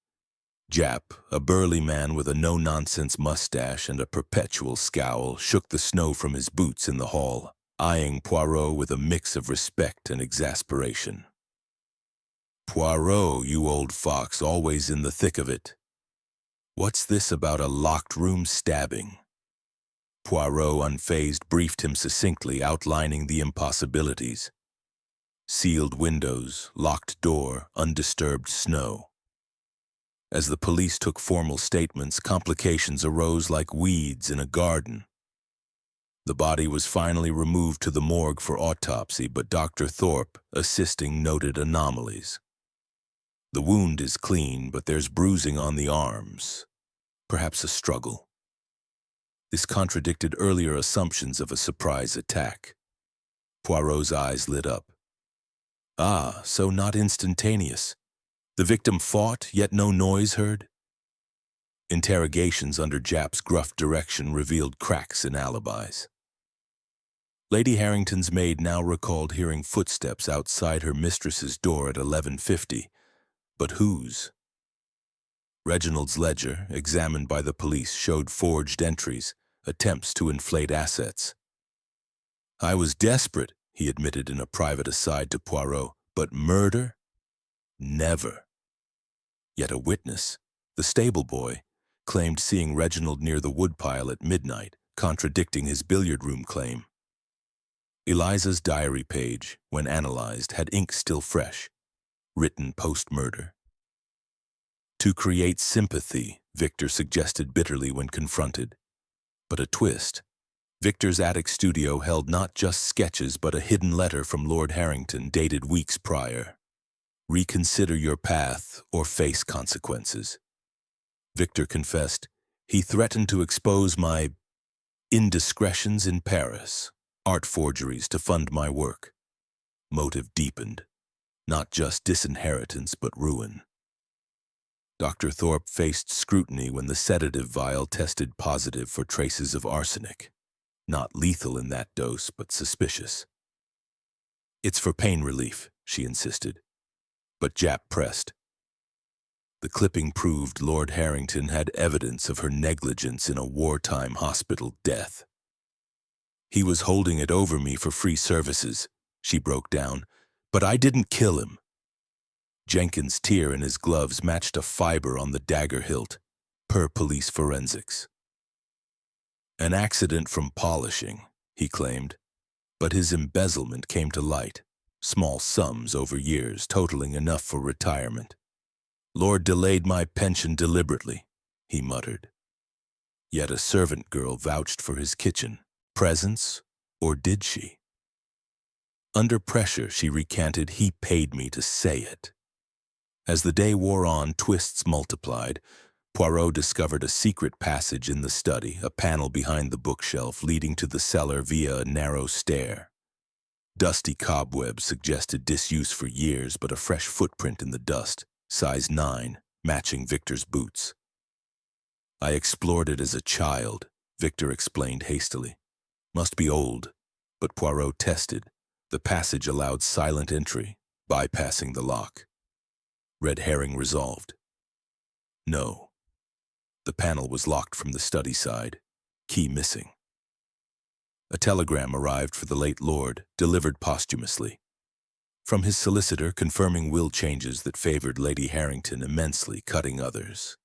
Japp, a burly man with a no-nonsense mustache and a perpetual scowl, shook the snow from his boots in the hall, eyeing Poirot with a mix of respect and exasperation. "Poirot, you old fox, always in the thick of it. What's this about a locked room stabbing?" Poirot, unfazed, briefed him succinctly, outlining the impossibilities. Sealed windows, locked door, undisturbed snow. As the police took formal statements, complications arose like weeds in a garden. The body was finally removed to the morgue for autopsy, but Dr. Thorpe, assisting, noted anomalies. "The wound is clean, but there's bruising on the arms. Perhaps a struggle." This contradicted earlier assumptions of a surprise attack. Poirot's eyes lit up. "Ah, so not instantaneous. The victim fought, yet no noise heard?" Interrogations under Japp's gruff direction revealed cracks in alibis. Lady Harrington's maid now recalled hearing footsteps outside her mistress's door at 11:50. But whose? Reginald's ledger, examined by the police, showed forged entries, attempts to inflate assets. "I was desperate," he admitted in a private aside to Poirot, "but murder? Never." Yet a witness, the stable boy, claimed seeing Reginald near the woodpile at midnight, contradicting his billiard room claim. Eliza's diary page, when analyzed, had ink still fresh, written post-murder. "To create sympathy," Victor suggested bitterly when confronted. But a twist. Victor's attic studio held not just sketches but a hidden letter from Lord Harrington dated weeks prior. "Reconsider your path or face consequences." Victor confessed, "He threatened to expose my indiscretions in Paris, art forgeries to fund my work." Motive deepened. Not just disinheritance, but ruin. Dr. Thorpe faced scrutiny when the sedative vial tested positive for traces of arsenic. Not lethal in that dose, but suspicious. "It's for pain relief," she insisted. But Japp pressed. The clipping proved Lord Harrington had evidence of her negligence in a wartime hospital death. "He was holding it over me for free services," she broke down, "but I didn't kill him." Jenkins' tear in his gloves matched a fiber on the dagger hilt, per police forensics. "An accident from polishing," he claimed, but his embezzlement came to light, small sums over years, totaling enough for retirement. "Lord delayed my pension deliberately," he muttered. Yet a servant girl vouched for his kitchen. Presence, or did she? Under pressure, she recanted, "He paid me to say it." As the day wore on, twists multiplied. Poirot discovered a secret passage in the study, a panel behind the bookshelf leading to the cellar via a narrow stair. Dusty cobwebs suggested disuse for years, but a fresh footprint in the dust, size 9, matching Victor's boots. "I explored it as a child," Victor explained hastily. "Must be old," but Poirot tested. The passage allowed silent entry, bypassing the lock. Red herring resolved. No. The panel was locked from the study side, key missing. A telegram arrived for the late lord, delivered posthumously. From his solicitor confirming will changes that favored Lady Harrington immensely, cutting others.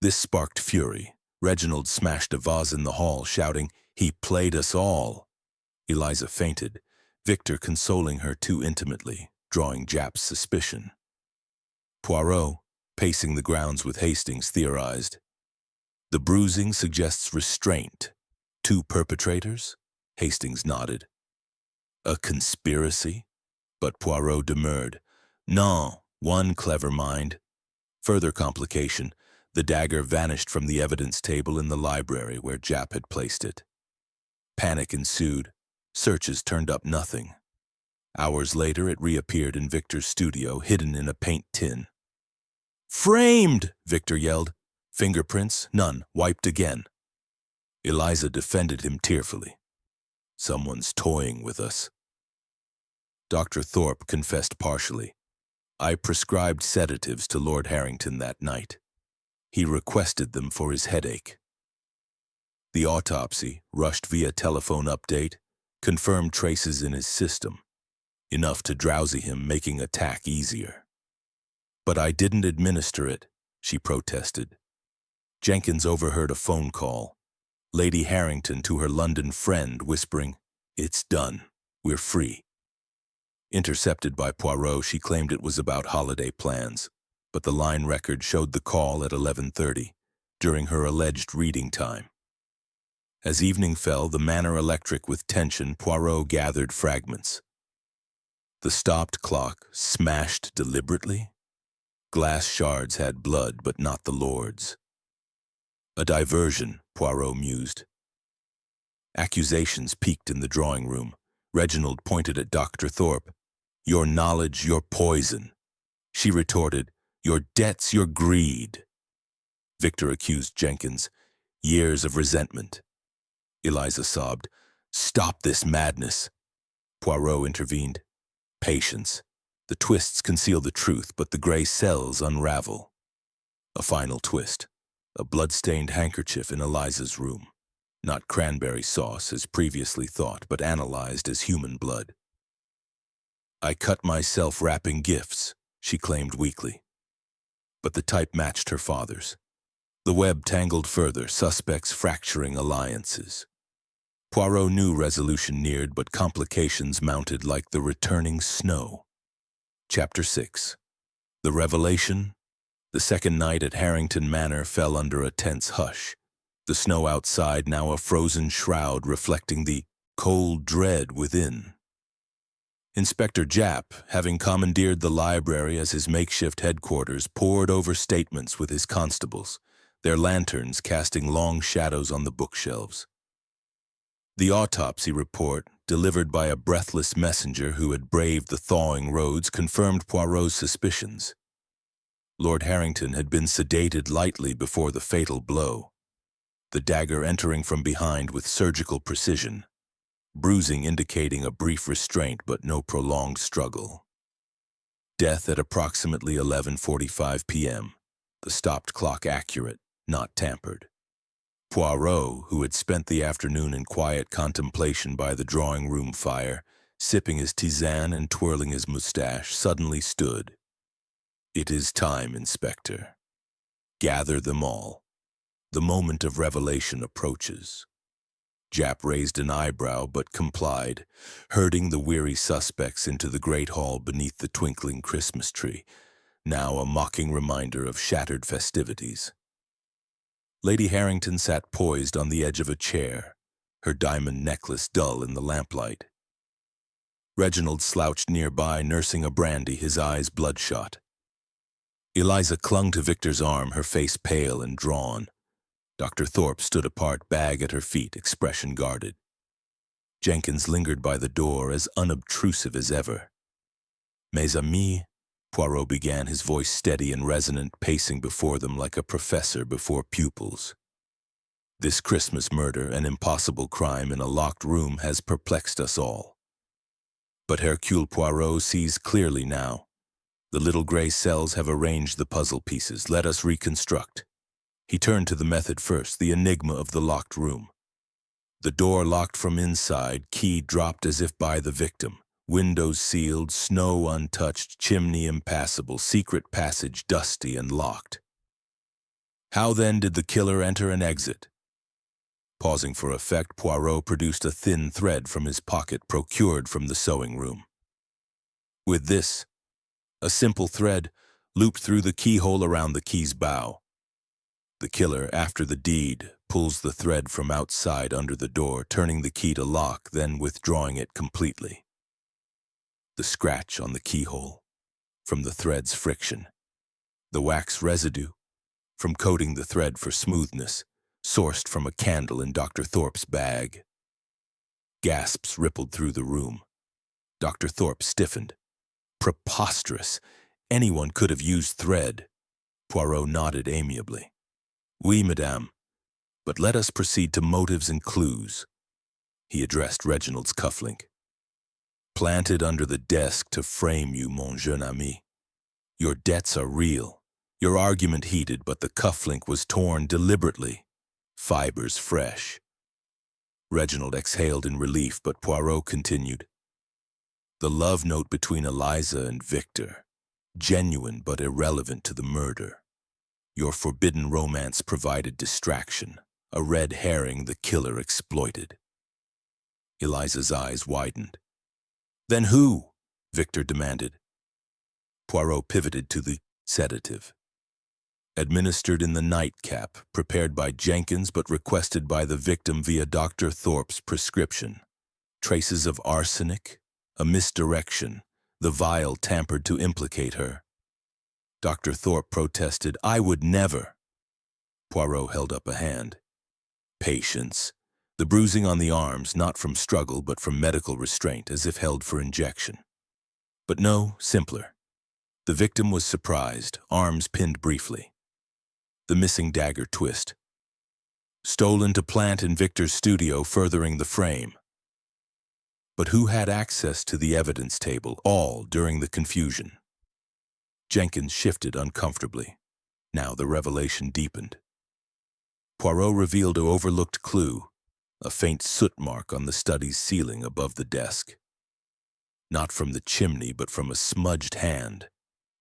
This sparked fury. Reginald smashed a vase in the hall, shouting, "He played us all." Eliza fainted, Victor consoling her too intimately, drawing Japp's suspicion. Poirot, pacing the grounds with Hastings, theorized. "The bruising suggests restraint. 2 perpetrators?" Hastings nodded. "A conspiracy?" But Poirot demurred. "No, one clever mind." Further complication, the dagger vanished from the evidence table in the library where Japp had placed it. Panic ensued. Searches turned up nothing. Hours later, it reappeared in Victor's studio, hidden in a paint tin. "Framed!" Victor yelled. "Fingerprints? None. Wiped again." Eliza defended him tearfully. "Someone's toying with us." Dr. Thorpe confessed partially. "I prescribed sedatives to Lord Harrington that night. He requested them for his headache." The autopsy, rushed via telephone update, confirmed traces in his system, enough to drowsy him, making attack easier. "But I didn't administer it," she protested. Jenkins overheard a phone call. Lady Harrington to her London friend, whispering, "It's done. We're free." Intercepted by Poirot, she claimed it was about holiday plans, but the line record showed the call at 11:30, during her alleged reading time. As evening fell, the manor electric with tension, Poirot gathered fragments. The stopped clock, smashed deliberately. Glass shards had blood, but not the Lord's. A diversion, Poirot mused. Accusations peaked in the drawing room. Reginald pointed at Dr. Thorpe. "Your knowledge, your poison." She retorted, "Your debts, your greed." Victor accused Jenkins. "Years of resentment." Eliza sobbed, "Stop this madness." Poirot intervened. "Patience. The twists conceal the truth, but the gray cells unravel." A final twist. A blood-stained handkerchief in Eliza's room. Not cranberry sauce, as previously thought, but analyzed as human blood. "I cut myself wrapping gifts," she claimed weakly. But the type matched her father's. The web tangled further, suspects fracturing alliances. Poirot knew resolution neared, but complications mounted like the returning snow. Chapter 6. The Revelation. The second night at Harrington Manor fell under a tense hush. The snow outside now a frozen shroud reflecting the cold dread within. Inspector Japp, having commandeered the library as his makeshift headquarters, pored over statements with his constables, their lanterns casting long shadows on the bookshelves. The autopsy report, delivered by a breathless messenger who had braved the thawing roads, confirmed Poirot's suspicions. Lord Harrington had been sedated lightly before the fatal blow, the dagger entering from behind with surgical precision, bruising indicating a brief restraint but no prolonged struggle. Death at approximately 11:45 p.m., the stopped clock accurate, not tampered. Poirot, who had spent the afternoon in quiet contemplation by the drawing-room fire, sipping his tisane and twirling his moustache, suddenly stood. "It is time, Inspector. Gather them all. The moment of revelation approaches." Japp raised an eyebrow but complied, herding the weary suspects into the great hall beneath the twinkling Christmas tree, now a mocking reminder of shattered festivities. Lady Harrington sat poised on the edge of a chair, her diamond necklace dull in the lamplight. Reginald slouched nearby, nursing a brandy, his eyes bloodshot. Eliza clung to Victor's arm, her face pale and drawn. Dr. Thorpe stood apart, bag at her feet, expression guarded. Jenkins lingered by the door, as unobtrusive as ever. "Mes amis," Poirot began, his voice steady and resonant, pacing before them like a professor before pupils. "This Christmas murder, an impossible crime in a locked room, has perplexed us all. But Hercule Poirot sees clearly now. The little gray cells have arranged the puzzle pieces. Let us reconstruct." He turned to the method first, the enigma of the locked room. The door locked from inside, key dropped as if by the victim. Windows sealed, snow untouched, chimney impassable, secret passage dusty and locked. How then did the killer enter and exit? Pausing for effect, Poirot produced a thin thread from his pocket procured from the sewing room. With this, a simple thread looped through the keyhole around the key's bow. The killer, after the deed, pulls the thread from outside under the door, turning the key to lock, then withdrawing it completely. The scratch on the keyhole, from the thread's friction. The wax residue, from coating the thread for smoothness, sourced from a candle in Dr. Thorpe's bag. Gasps rippled through the room. Dr. Thorpe stiffened. Preposterous. Anyone could have used thread. Poirot nodded amiably. Oui, madame. But let us proceed to motives and clues. He addressed Reginald's cufflink. Planted under the desk to frame you, mon jeune ami. Your debts are real. Your argument heated, but the cufflink was torn deliberately. Fibers fresh. Reginald exhaled in relief, but Poirot continued. The love note between Eliza and Victor. Genuine but irrelevant to the murder. Your forbidden romance provided distraction. A red herring the killer exploited. Eliza's eyes widened. Then who? Victor demanded. Poirot pivoted to the sedative. Administered in the nightcap, prepared by Jenkins but requested by the victim via Dr. Thorpe's prescription. Traces of arsenic, a misdirection, the vial tampered to implicate her. Dr. Thorpe protested, I would never. Poirot held up a hand. Patience. The bruising on the arms, not from struggle but from medical restraint, as if held for injection. But no, simpler. The victim was surprised, arms pinned briefly. The missing dagger twist. Stolen to plant in Victor's studio, furthering the frame. But who had access to the evidence table, all during the confusion? Jenkins shifted uncomfortably. Now the revelation deepened. Poirot revealed an overlooked clue, a faint soot mark on the study's ceiling above the desk. Not from the chimney, but from a smudged hand,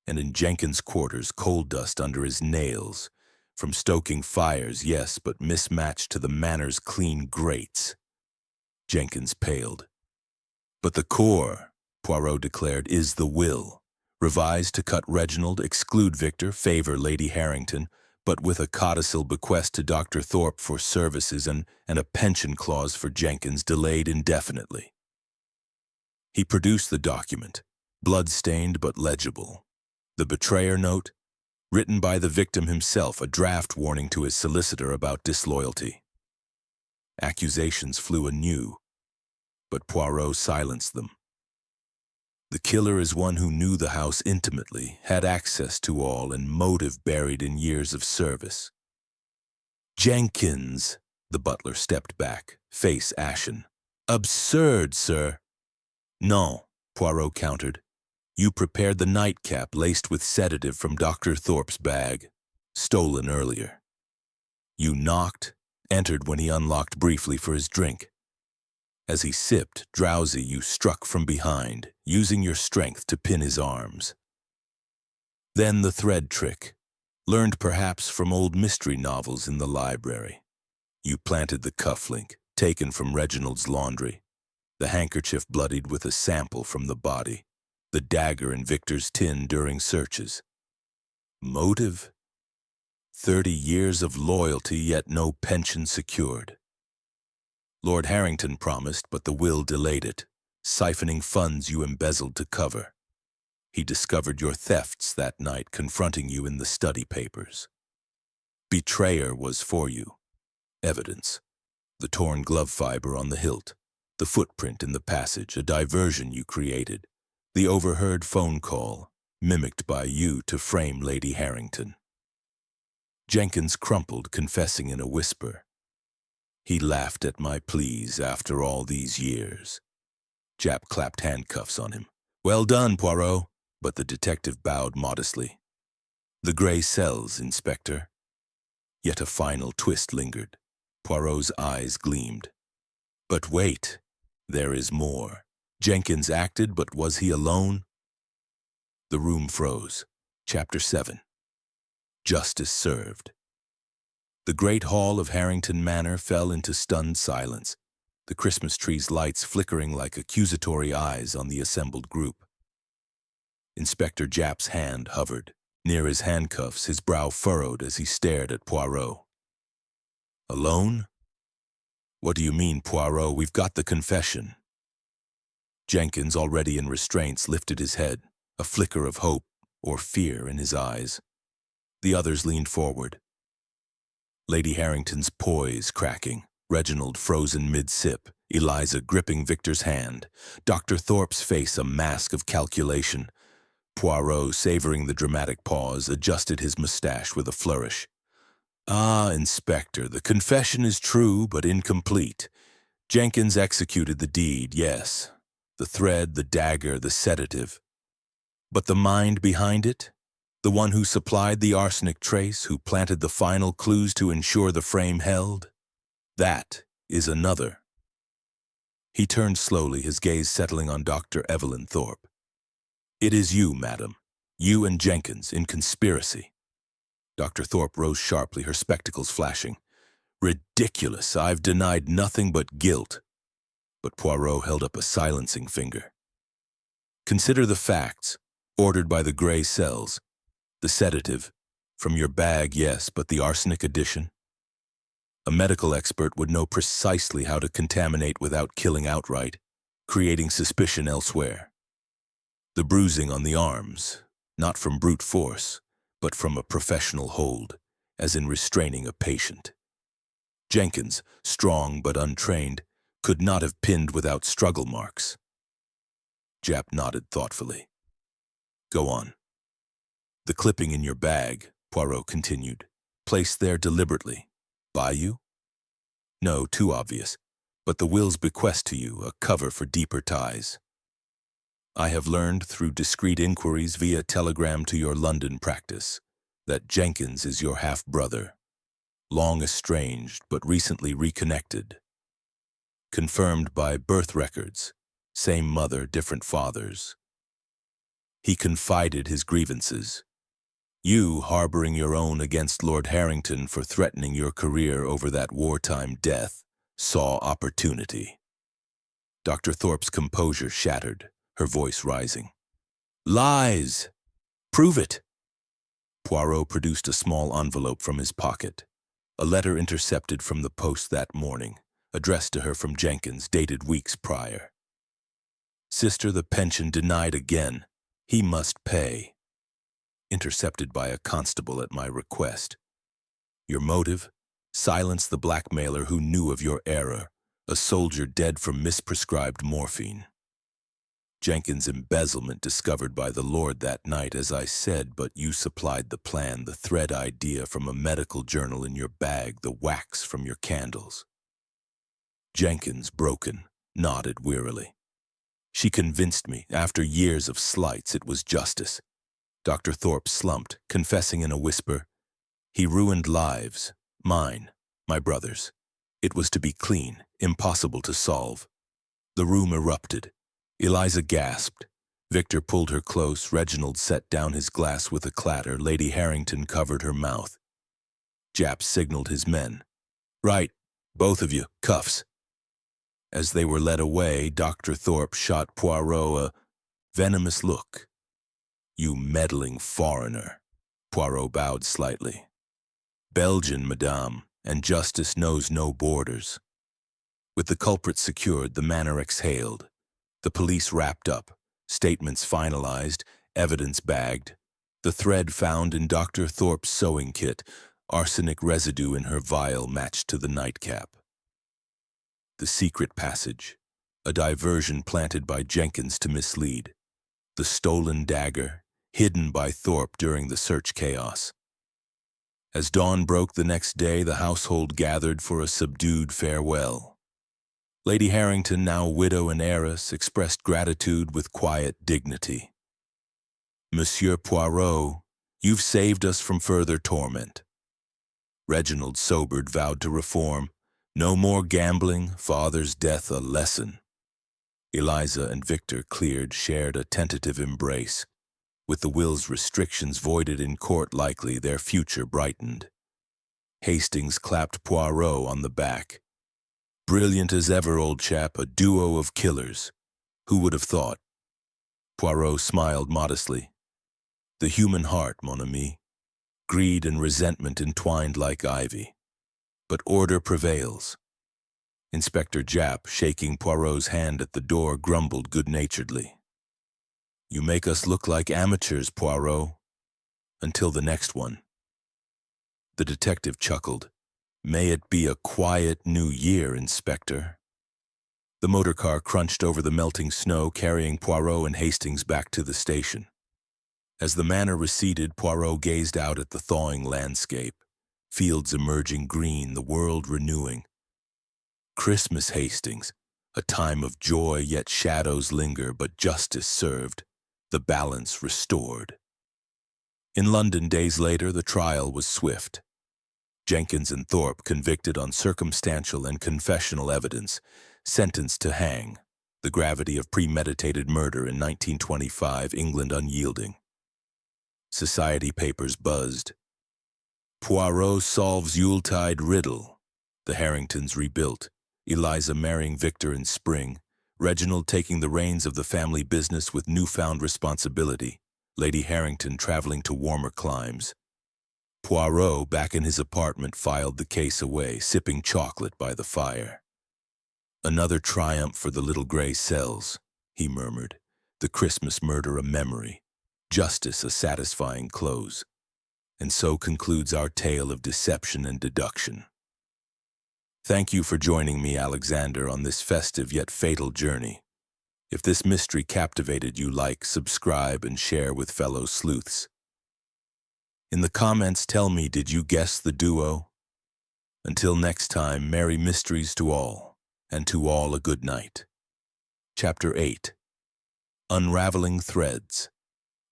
and in Jenkins' quarters, coal dust under his nails, from stoking fires, yes, but mismatched to the manor's clean grates. Jenkins paled. But the core, Poirot declared, is the will. Revised to cut Reginald, exclude Victor, favor Lady Harrington, but with a codicil bequest to Dr. Thorpe for services and a pension clause for Jenkins delayed indefinitely. He produced the document, blood-stained but legible. The betrayer note, written by the victim himself, a draft warning to his solicitor about disloyalty. Accusations flew anew, but Poirot silenced them. The killer is one who knew the house intimately, had access to all, and motive buried in years of service. Jenkins, the butler stepped back, face ashen. Absurd, sir. No, Poirot countered. You prepared the nightcap laced with sedative from Dr. Thorpe's bag, stolen earlier. You knocked, entered when he unlocked briefly for his drink. As he sipped, drowsy, you struck from behind, using your strength to pin his arms. Then the thread trick, learned perhaps from old mystery novels in the library. You planted the cufflink, taken from Reginald's laundry, the handkerchief bloodied with a sample from the body, the dagger in Victor's tin during searches. Motive? 30 years of loyalty, yet no pension secured. Lord Harrington promised, but the will delayed it, siphoning funds you embezzled to cover. He discovered your thefts that night, confronting you in the study papers. Betrayer was for you. Evidence. The torn glove fiber on the hilt, the footprint in the passage, a diversion you created, the overheard phone call, mimicked by you to frame Lady Harrington. Jenkins crumpled, confessing in a whisper. He laughed at my pleas after all these years. Jap clapped handcuffs on him. Well done, Poirot, but the detective bowed modestly. The gray cells, Inspector. Yet a final twist lingered. Poirot's eyes gleamed. But wait, there is more. Jenkins acted, but was he alone? The room froze. Chapter 7. Justice served. The great hall of Harrington Manor fell into stunned silence, the Christmas tree's lights flickering like accusatory eyes on the assembled group. Inspector Japp's hand hovered. Near his handcuffs, his brow furrowed as he stared at Poirot. Alone? What do you mean, Poirot? We've got the confession. Jenkins, already in restraints, lifted his head, a flicker of hope or fear in his eyes. The others leaned forward. Lady Harrington's poise cracking, Reginald frozen mid-sip, Eliza gripping Victor's hand, Dr. Thorpe's face a mask of calculation. Poirot, savoring the dramatic pause, adjusted his mustache with a flourish. Ah, Inspector, the confession is true but incomplete. Jenkins executed the deed, yes. The thread, the dagger, the sedative. But the mind behind it? The one who supplied the arsenic trace, who planted the final clues to ensure the frame held? That is another. He turned slowly, his gaze settling on Dr. Evelyn Thorpe. It is you, madam. You and Jenkins, in conspiracy. Dr. Thorpe rose sharply, her spectacles flashing. Ridiculous, I've denied nothing but guilt. But Poirot held up a silencing finger. Consider the facts, ordered by the gray cells. The sedative, from your bag, yes, but the arsenic addition? A medical expert would know precisely how to contaminate without killing outright, creating suspicion elsewhere. The bruising on the arms, not from brute force, but from a professional hold, as in restraining a patient. Jenkins, strong but untrained, could not have pinned without struggle marks. Japp nodded thoughtfully. Go on. The clipping in your bag, Poirot continued, placed there deliberately. By you? No, too obvious, but the will's bequest to you, a cover for deeper ties. I have learned through discreet inquiries via telegram to your London practice that Jenkins is your half-brother, long estranged but recently reconnected. Confirmed by birth records, same mother, different fathers. He confided his grievances. You, harboring your own against Lord Harrington for threatening your career over that wartime death, saw opportunity. Dr. Thorpe's composure shattered, her voice rising. Lies! Prove it! Poirot produced a small envelope from his pocket, a letter intercepted from the post that morning, addressed to her from Jenkins, dated weeks prior. Sister, the pension denied again. He must pay. Intercepted by a constable at my request. Your motive? Silence the blackmailer who knew of your error, a soldier dead from misprescribed morphine. Jenkins' embezzlement discovered by the Lord that night, as I said, but you supplied the plan, the thread idea from a medical journal in your bag, the wax from your candles. Jenkins, broken, nodded wearily. She convinced me, after years of slights, it was justice. Dr. Thorpe slumped, confessing in a whisper, he ruined lives, mine, my brother's. It was to be clean, impossible to solve. The room erupted. Eliza gasped. Victor pulled her close. Reginald set down his glass with a clatter. Lady Harrington covered her mouth. Japp signaled his men. Right, both of you, cuffs. As they were led away, Dr. Thorpe shot Poirot a venomous look. You meddling foreigner. Poirot bowed slightly. Belgian, madame, and justice knows no borders. With the culprit secured, the manor exhaled. The police wrapped up, statements finalized, evidence bagged. The thread found in Dr. Thorpe's sewing kit, arsenic residue in her vial matched to the nightcap. The secret passage, a diversion planted by Jenkins to mislead. The stolen dagger, hidden by Thorpe during the search chaos. As dawn broke the next day, the household gathered for a subdued farewell. Lady Harrington, now widow and heiress, expressed gratitude with quiet dignity. Monsieur Poirot, you've saved us from further torment. Reginald, sobered, vowed to reform. No more gambling, father's death a lesson. Eliza and Victor, cleared, shared a tentative embrace. With the will's restrictions voided in court likely, their future brightened. Hastings clapped Poirot on the back. Brilliant as ever, old chap, a duo of killers. Who would have thought? Poirot smiled modestly. The human heart, mon ami. Greed and resentment entwined like ivy. But order prevails. Inspector Japp, shaking Poirot's hand at the door, grumbled good-naturedly. You make us look like amateurs, Poirot. Until the next one. The detective chuckled. May it be a quiet new year, Inspector. The motor car crunched over the melting snow, carrying Poirot and Hastings back to the station. As the manor receded, Poirot gazed out at the thawing landscape, fields emerging green, the world renewing. Christmas, Hastings, a time of joy, yet shadows linger, but justice served, the balance restored. In London, days later, the trial was swift. Jenkins and Thorpe, convicted on circumstantial and confessional evidence, sentenced to hang, the gravity of premeditated murder in 1925, England unyielding. Society papers buzzed. Poirot solves Yuletide riddle. The Harringtons rebuilt. Eliza marrying Victor in spring. Reginald taking the reins of the family business with newfound responsibility. Lady Harrington traveling to warmer climes. Poirot, back in his apartment, filed the case away, sipping chocolate by the fire. Another triumph for the little gray cells, he murmured. The Christmas murder a memory. Justice a satisfying close. And so concludes our tale of deception and deduction. Thank you for joining me, Alexander, on this festive yet fatal journey. If this mystery captivated you, like, subscribe, and share with fellow sleuths. In the comments, tell me, did you guess the duo? Until next time, merry mysteries to all, and to all a good night. Chapter 8. Unraveling Threads.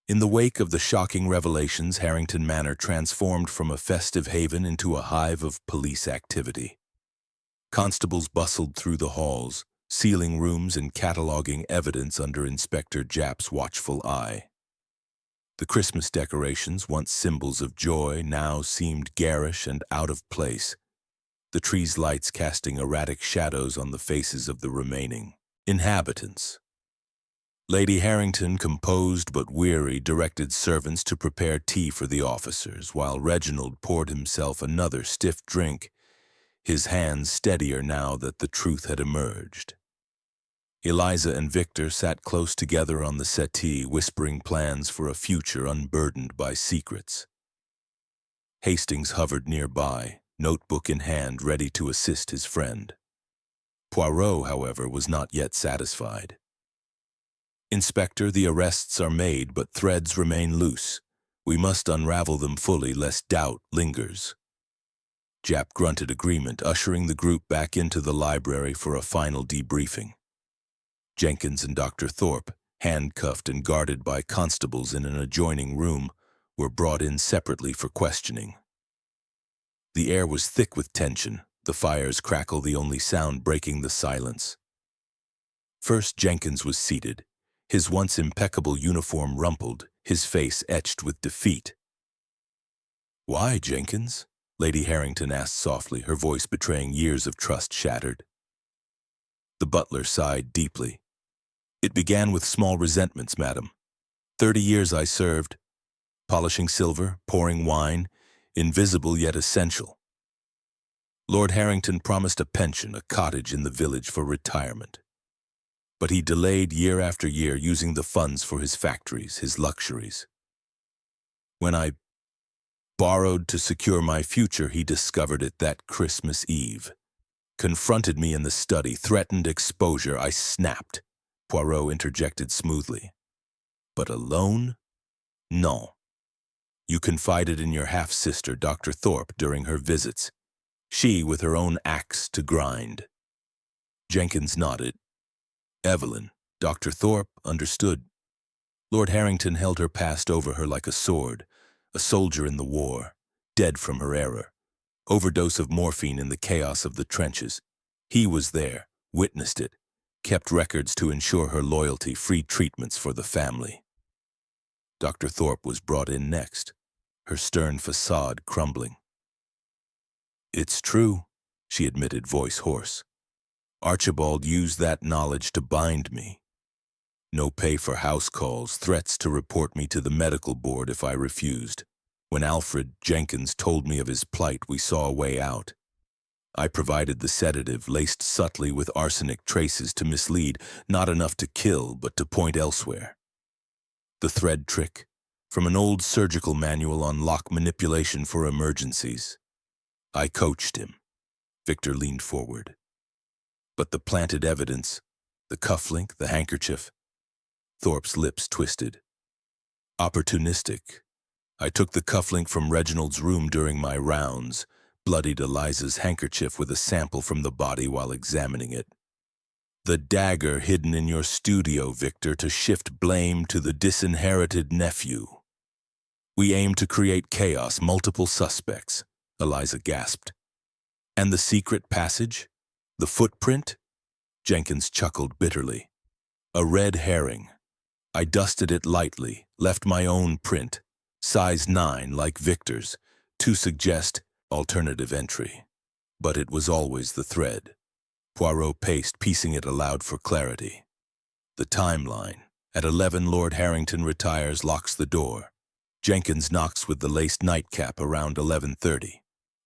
In the wake of the shocking revelations, Harrington Manor transformed from a festive haven into a hive of police activity. Constables bustled through the halls, sealing rooms and cataloging evidence under Inspector Japp's watchful eye. The Christmas decorations, once symbols of joy, now seemed garish and out of place, the tree's lights casting erratic shadows on the faces of the remaining inhabitants. Lady Harrington, composed but weary, directed servants to prepare tea for the officers, while Reginald poured himself another stiff drink, his hands steadier now that the truth had emerged. Eliza and Victor sat close together on the settee, whispering plans for a future unburdened by secrets. Hastings hovered nearby, notebook in hand, ready to assist his friend. Poirot, however, was not yet satisfied. Inspector, the arrests are made, but threads remain loose. We must unravel them fully, lest doubt lingers. Japp grunted agreement, ushering the group back into the library for a final debriefing. Jenkins and Dr. Thorpe, handcuffed and guarded by constables in an adjoining room, were brought in separately for questioning. The air was thick with tension, the fire's crackle the only sound breaking the silence. First, Jenkins was seated, his once impeccable uniform rumpled, his face etched with defeat. "Why, Jenkins?" Lady Harrington asked softly, her voice betraying years of trust shattered. The butler sighed deeply. "It began with small resentments, madam. 30 years I served, polishing silver, pouring wine, invisible yet essential. Lord Harrington promised a pension, a cottage in the village for retirement. But he delayed year after year, using the funds for his factories, his luxuries. When I borrowed to secure my future, he discovered it that Christmas Eve. Confronted me in the study, threatened exposure. I snapped," Poirot interjected smoothly. "But alone? No. You confided in your half-sister, Dr. Thorpe, during her visits. She with her own axe to grind." Jenkins nodded. Evelyn, Dr. Thorpe, understood. Lord Harrington held her past over her like a sword, a soldier in the war, dead from her error. Overdose of morphine in the chaos of the trenches. He was there, witnessed it, kept records to ensure her loyalty, free treatments for the family. Dr. Thorpe was brought in next, her stern facade crumbling. "It's true," she admitted, voice hoarse. "Archibald used that knowledge to bind me. No pay for house calls, threats to report me to the medical board if I refused. When Alfred Jenkins told me of his plight, we saw a way out. I provided the sedative, laced subtly with arsenic traces to mislead, not enough to kill, but to point elsewhere. The thread trick, from an old surgical manual on lock manipulation for emergencies. I coached him." Victor leaned forward. But the planted evidence, the cufflink, the handkerchief, Thorpe's lips twisted. Opportunistic. I took the cufflink from Reginald's room during my rounds, bloodied Eliza's handkerchief with a sample from the body while examining it. The dagger hidden in your studio, Victor, to shift blame to the disinherited nephew. We aim to create chaos, multiple suspects, Eliza gasped. And the secret passage? The footprint? Jenkins chuckled bitterly. A red herring. I dusted it lightly, left my own print, size 9 like Victor's, to suggest alternative entry. But it was always the thread. Poirot paced, piecing it aloud for clarity. The timeline. At 11, Lord Harrington retires, locks the door. Jenkins knocks with the laced nightcap around 11:30.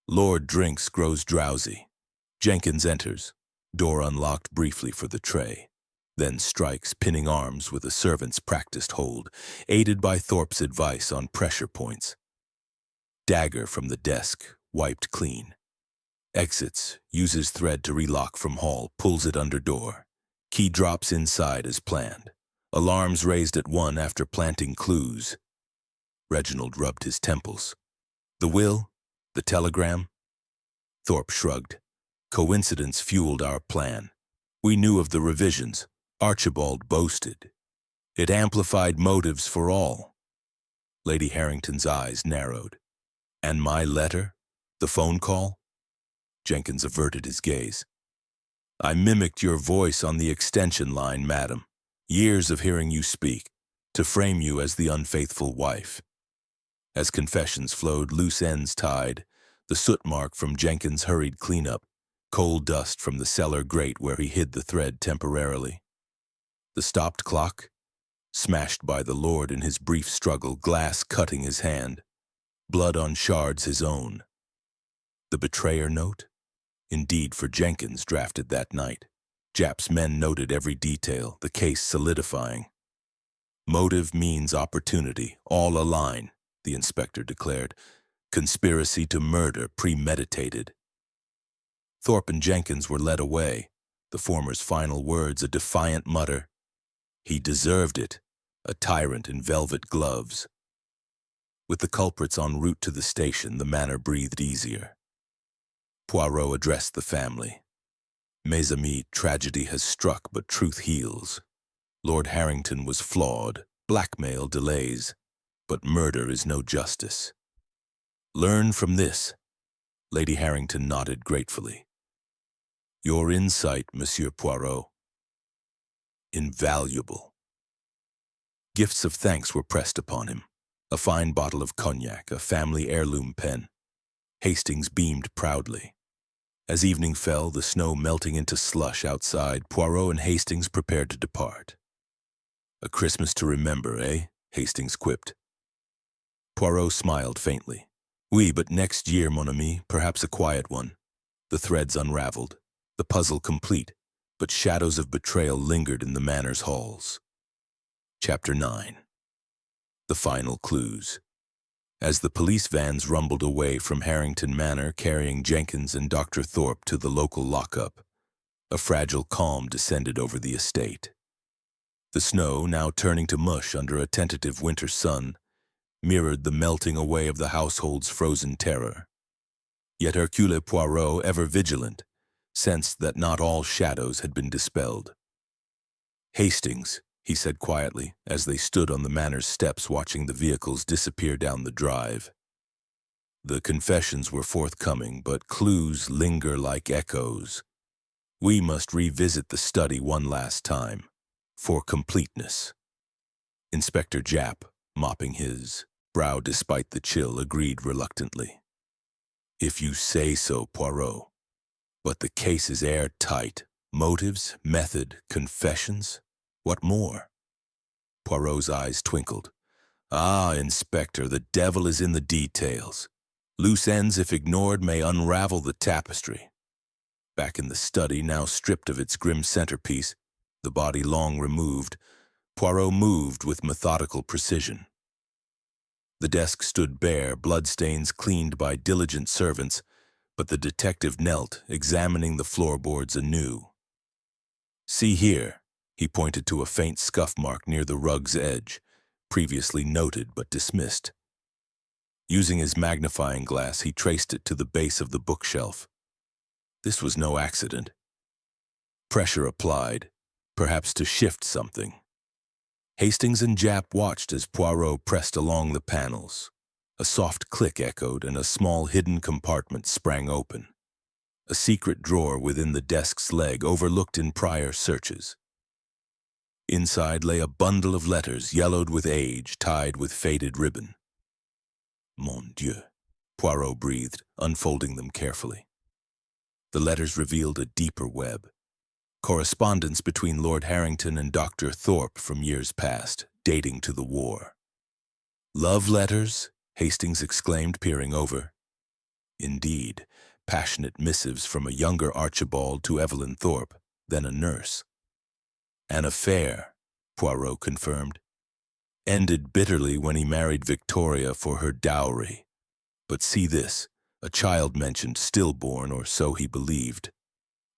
Lord drinks, grows drowsy. Jenkins enters. Door unlocked briefly for the tray. Then strikes, pinning arms with a servant's practiced hold, aided by Thorpe's advice on pressure points. Dagger from the desk, wiped clean. Exits, uses thread to relock from hall, pulls it under door. Key drops inside as planned. Alarms raised at 1 after planting clues. Reginald rubbed his temples. The will? The telegram? Thorpe shrugged. Coincidence fueled our plan. We knew of the revisions. Archibald boasted. It amplified motives for all. Lady Harrington's eyes narrowed. And my letter? The phone call? Jenkins averted his gaze. I mimicked your voice on the extension line, madam. Years of hearing you speak, to frame you as the unfaithful wife. As confessions flowed, loose ends tied, the soot mark from Jenkins' hurried cleanup, coal dust from the cellar grate where he hid the thread temporarily. The stopped clock, smashed by the Lord in his brief struggle, glass cutting his hand, blood on shards his own. The betrayer note? Indeed, for Jenkins, drafted that night. Japp's men noted every detail, the case solidifying. Motive means opportunity, all align, the inspector declared. Conspiracy to murder premeditated. Thorpe and Jenkins were led away, the former's final words a defiant mutter. He deserved it, a tyrant in velvet gloves. With the culprits en route to the station, the manor breathed easier. Poirot addressed the family. Mes amis, tragedy has struck, but truth heals. Lord Harrington was flawed, blackmail delays, but murder is no justice. Learn from this. Lady Harrington nodded gratefully. Your insight, Monsieur Poirot. Invaluable. Gifts of thanks were pressed upon him. A fine bottle of cognac, a family heirloom pen. Hastings beamed proudly. As evening fell, the snow melting into slush outside, Poirot and Hastings prepared to depart. A Christmas to remember, eh? Hastings quipped. Poirot smiled faintly. Oui, but next year, mon ami, perhaps a quiet one. The threads unraveled, the puzzle complete, but shadows of betrayal lingered in the manor's halls. Chapter 9. The final clues. As the police vans rumbled away from Harrington Manor carrying Jenkins and Dr. Thorpe to the local lockup, a fragile calm descended over the estate. The snow, now turning to mush under a tentative winter sun, mirrored the melting away of the household's frozen terror. Yet Hercule Poirot, ever vigilant, sensed that not all shadows had been dispelled. Hastings, he said quietly, as they stood on the manor's steps watching the vehicles disappear down the drive. The confessions were forthcoming, but clues linger like echoes. We must revisit the study one last time, for completeness. Inspector Japp, mopping his brow despite the chill, agreed reluctantly. If you say so, Poirot. But the case is airtight. Motives, method, confessions. What more? Poirot's eyes twinkled. Ah, Inspector, the devil is in the details. Loose ends, if ignored, may unravel the tapestry. Back in the study, now stripped of its grim centerpiece, the body long removed, Poirot moved with methodical precision. The desk stood bare, bloodstains cleaned by diligent servants, but the detective knelt, examining the floorboards anew. See here, he pointed to a faint scuff mark near the rug's edge, previously noted but dismissed. Using his magnifying glass, he traced it to the base of the bookshelf. This was no accident. Pressure applied, perhaps to shift something. Hastings and Japp watched as Poirot pressed along the panels. A soft click echoed and a small hidden compartment sprang open. A secret drawer within the desk's leg overlooked in prior searches. Inside lay a bundle of letters yellowed with age, tied with faded ribbon. Mon Dieu, Poirot breathed, unfolding them carefully. The letters revealed a deeper web. Correspondence between Lord Harrington and Dr. Thorpe from years past, dating to the war. Love letters? Hastings exclaimed, peering over. Indeed, passionate missives from a younger Archibald to Evelyn Thorpe, then a nurse. An affair, Poirot confirmed. Ended bitterly when he married Victoria for her dowry. But see this, a child mentioned, stillborn, or so he believed.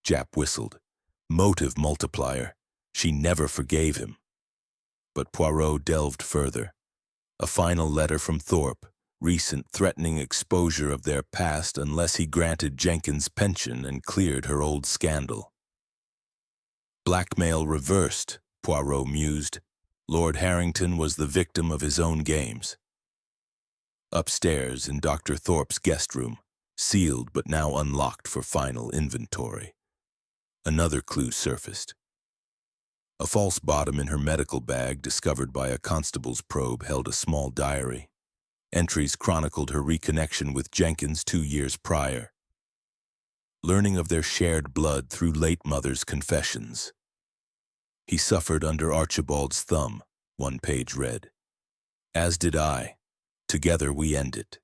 Japp whistled. Motive multiplier. She never forgave him. But Poirot delved further. A final letter from Thorpe, recent threatening exposure of their past unless he granted Jenkins' pension and cleared her old scandal. Blackmail reversed, Poirot mused. Lord Harrington was the victim of his own games. Upstairs in Dr. Thorpe's guest room, sealed but now unlocked for final inventory. Another clue surfaced. A false bottom in her medical bag, discovered by a constable's probe, held a small diary. Entries chronicled her reconnection with Jenkins 2 years prior. Learning of their shared blood through late mother's confessions. He suffered under Archibald's thumb, one page read. As did I. Together we end it.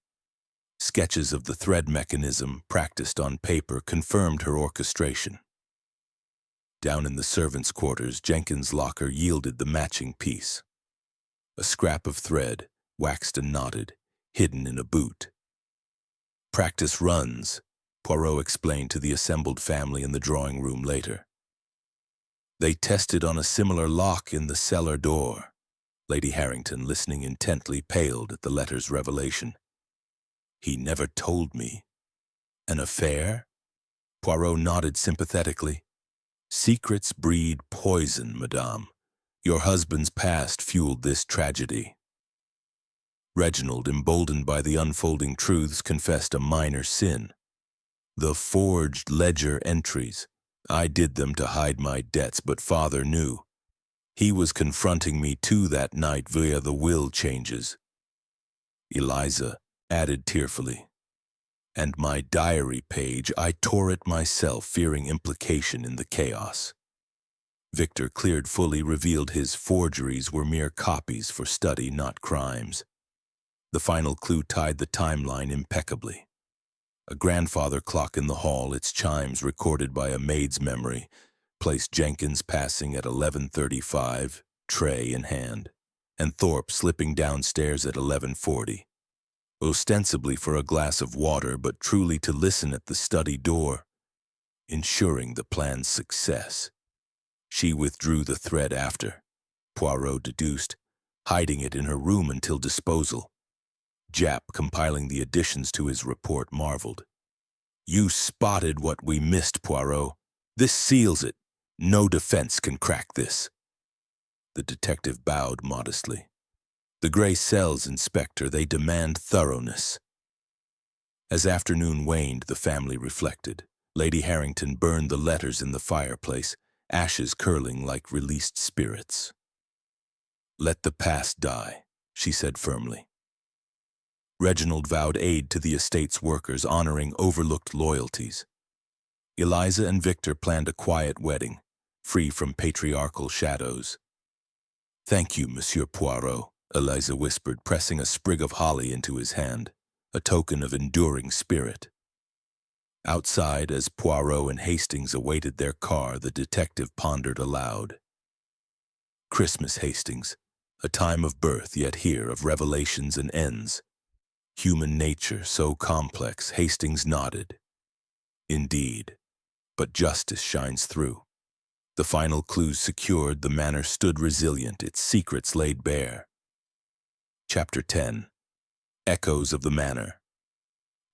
Sketches of the thread mechanism practiced on paper confirmed her orchestration. Down in the servants' quarters, Jenkins' locker yielded the matching piece. A scrap of thread, waxed and knotted, hidden in a boot. Practice runs, Poirot explained to the assembled family in the drawing room later. They tested on a similar lock in the cellar door. Lady Harrington, listening intently, paled at the letter's revelation. He never told me. An affair? Poirot nodded sympathetically. Secrets breed poison, madame. Your husband's past fueled this tragedy. Reginald, emboldened by the unfolding truths, confessed a minor sin. The forged ledger entries. I did them to hide my debts, but father knew. He was confronting me too that night via the will changes. Eliza added tearfully. And my diary page, I tore it myself, fearing implication in the chaos. Victor, cleared fully, revealed his forgeries were mere copies for study, not crimes. The final clue tied the timeline impeccably. A grandfather clock in the hall, its chimes recorded by a maid's memory, placed Jenkins passing at 11:35, tray in hand, and Thorpe slipping downstairs at 11:40. Ostensibly for a glass of water, but truly to listen at the study door, ensuring the plan's success. She withdrew the thread after, Poirot deduced, hiding it in her room until disposal. Japp, compiling the additions to his report, marveled. You spotted what we missed, Poirot. This seals it. No defense can crack this. The detective bowed modestly. The gray cells, Inspector, they demand thoroughness. As afternoon waned, the family reflected. Lady Harrington burned the letters in the fireplace, ashes curling like released spirits. Let the past die, she said firmly. Reginald vowed aid to the estate's workers, honoring overlooked loyalties. Eliza and Victor planned a quiet wedding, free from patriarchal shadows. Thank you, Monsieur Poirot, Eliza whispered, pressing a sprig of holly into his hand, a token of enduring spirit. Outside, as Poirot and Hastings awaited their car, the detective pondered aloud. Christmas, Hastings, a time of birth, yet here of revelations and ends. Human nature so complex, Hastings nodded. Indeed, but justice shines through. The final clues secured, the manor stood resilient, its secrets laid bare. Chapter 10. Echoes of the Manor.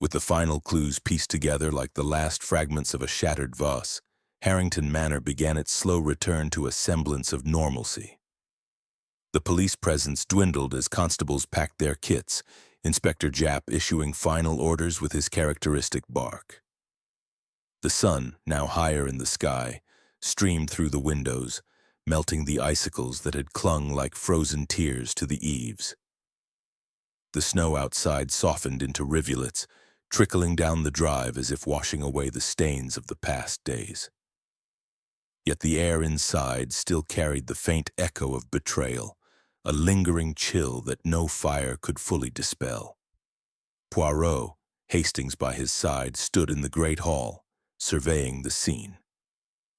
With the final clues pieced together like the last fragments of a shattered vase, Harrington Manor began its slow return to a semblance of normalcy. The police presence dwindled as constables packed their kits, Inspector Japp issuing final orders with his characteristic bark. The sun, now higher in the sky, streamed through the windows, melting the icicles that had clung like frozen tears to the eaves. The snow outside softened into rivulets, trickling down the drive as if washing away the stains of the past days. Yet the air inside still carried the faint echo of betrayal, a lingering chill that no fire could fully dispel. Poirot, Hastings by his side, stood in the great hall, surveying the scene.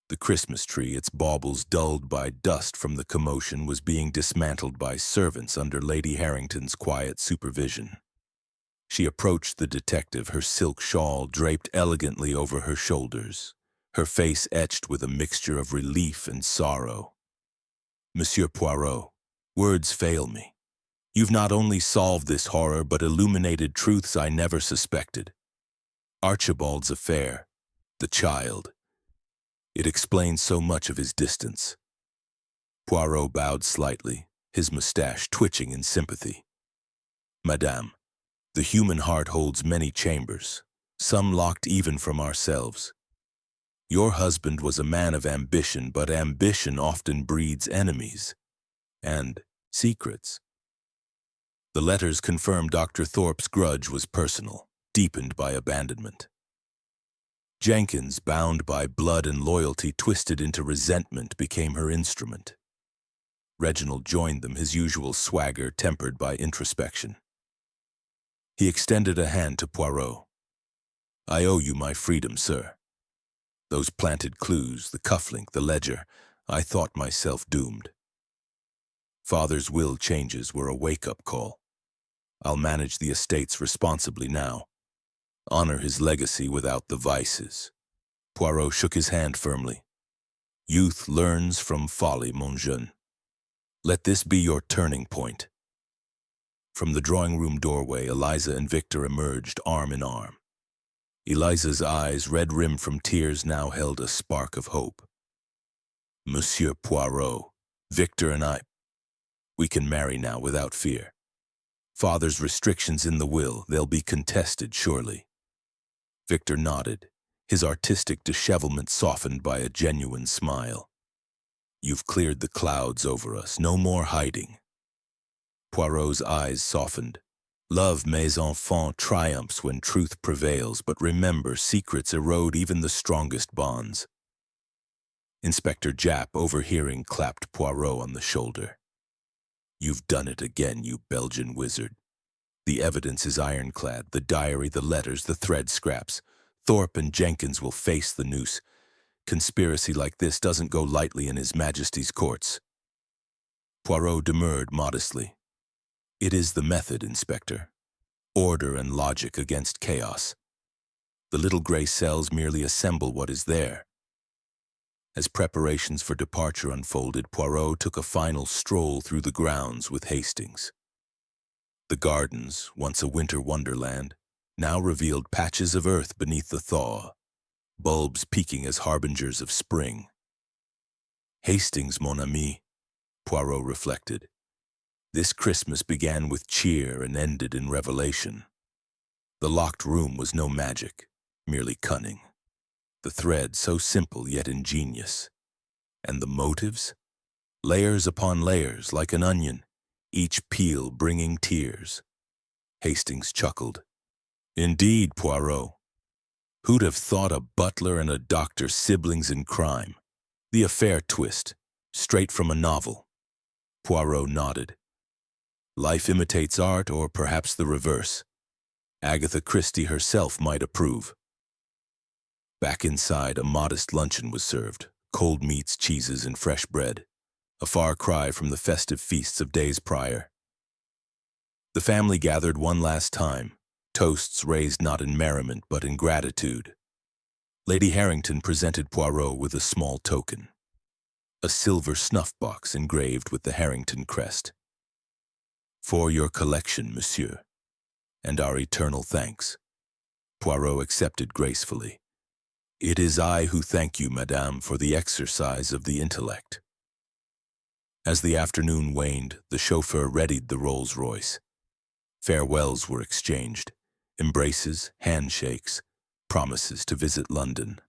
The Christmas tree, its baubles dulled by dust from the commotion, was being dismantled by servants under Lady Harrington's quiet supervision. She approached the detective, her silk shawl draped elegantly over her shoulders, her face etched with a mixture of relief and sorrow. "Monsieur Poirot, words fail me. You've not only solved this horror, but illuminated truths I never suspected. Archibald's affair, the child. It explains so much of his distance." Poirot bowed slightly, his mustache twitching in sympathy. "Madame, the human heart holds many chambers, some locked even from ourselves. Your husband was a man of ambition, but ambition often breeds enemies and secrets." The letters confirmed Dr. Thorpe's grudge was personal, deepened by abandonment. Jenkins, bound by blood and loyalty twisted into resentment, became her instrument. Reginald joined them, his usual swagger tempered by introspection. He extended a hand to Poirot. "I owe you my freedom, sir. Those planted clues, the cufflink, the ledger, I thought myself doomed. Father's will changes were a wake-up call. I'll manage the estates responsibly now. Honor his legacy without the vices." Poirot shook his hand firmly. "Youth learns from folly, mon jeune. Let this be your turning point." From the drawing-room doorway, Eliza and Victor emerged arm in arm. Eliza's eyes, red-rimmed from tears, now held a spark of hope. "Monsieur Poirot, Victor and we can marry now without fear. Father's restrictions in the will, they'll be contested, surely." Victor nodded, his artistic dishevelment softened by a genuine smile. "You've cleared the clouds over us, no more hiding." Poirot's eyes softened. "Love, mes enfants, triumphs when truth prevails, but remember, secrets erode even the strongest bonds." Inspector Japp, overhearing, clapped Poirot on the shoulder. "You've done it again, you Belgian wizard. The evidence is ironclad, the diary, the letters, the thread scraps. Thorpe and Jenkins will face the noose. Conspiracy like this doesn't go lightly in His Majesty's courts." Poirot demurred modestly. "It is the method, Inspector. Order and logic against chaos. The little gray cells merely assemble what is there." As preparations for departure unfolded, Poirot took a final stroll through the grounds with Hastings. The gardens, once a winter wonderland, now revealed patches of earth beneath the thaw, bulbs peeking as harbingers of spring. "Hastings, mon ami," Poirot reflected. "This Christmas began with cheer and ended in revelation. The locked room was no magic, merely cunning. The thread so simple yet ingenious. And the motives? Layers upon layers, like an onion, each peel bringing tears." Hastings chuckled. "Indeed, Poirot. Who'd have thought a butler and a doctor siblings in crime? The affair twist, straight from a novel." Poirot nodded. "Life imitates art, or perhaps the reverse. Agatha Christie herself might approve." Back inside, a modest luncheon was served, cold meats, cheeses, and fresh bread, a far cry from the festive feasts of days prior. The family gathered one last time, toasts raised not in merriment but in gratitude. Lady Harrington presented Poirot with a small token. a silver snuff box engraved with the Harrington crest. "For your collection, monsieur, and our eternal thanks." Poirot accepted gracefully. "It is I who thank you, madame, for the exercise of the intellect." As the afternoon waned, the chauffeur readied the Rolls-Royce. Farewells were exchanged, embraces, handshakes, promises to visit London.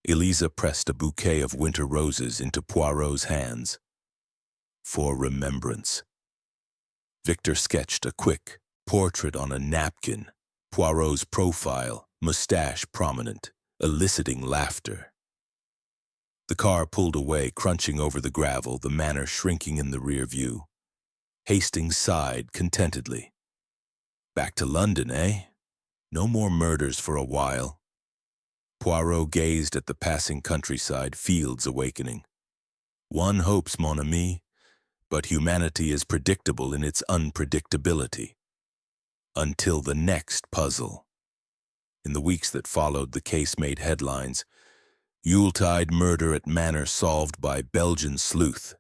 Eliza pressed a bouquet of winter roses into Poirot's hands. "For remembrance." Victor sketched a quick portrait on a napkin, Poirot's profile, mustache prominent, eliciting laughter. The car pulled away, crunching over the gravel, the manor shrinking in the rear view. Hastings sighed contentedly. "Back to London, eh? No more murders for a while." Poirot gazed at the passing countryside, fields awakening. "One hopes, mon ami, but humanity is predictable in its unpredictability. Until the next puzzle." In the weeks that followed, the case made headlines. "Yuletide murder at manor solved by Belgian sleuth."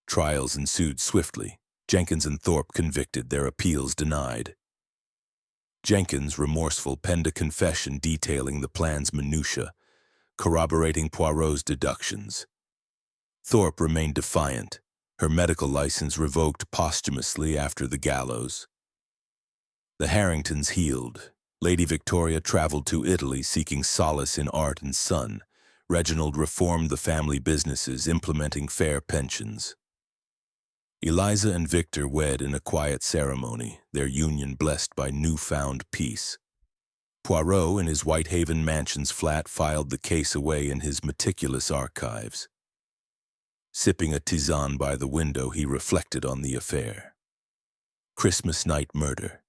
Trials ensued swiftly. Jenkins and Thorpe convicted, their appeals denied. Jenkins, remorseful, penned a confession detailing the plan's minutiae, corroborating Poirot's deductions. Thorpe remained defiant, her medical license revoked posthumously after the gallows. The Harringtons healed. Lady Victoria traveled to Italy seeking solace in art and sun. Reginald reformed the family businesses, implementing fair pensions. Eliza and Victor wed in a quiet ceremony, their union blessed by newfound peace. Poirot, in his Whitehaven Mansions flat, filed the case away in his meticulous archives. Sipping a tisane by the window, he reflected on the affair. Christmas night murder.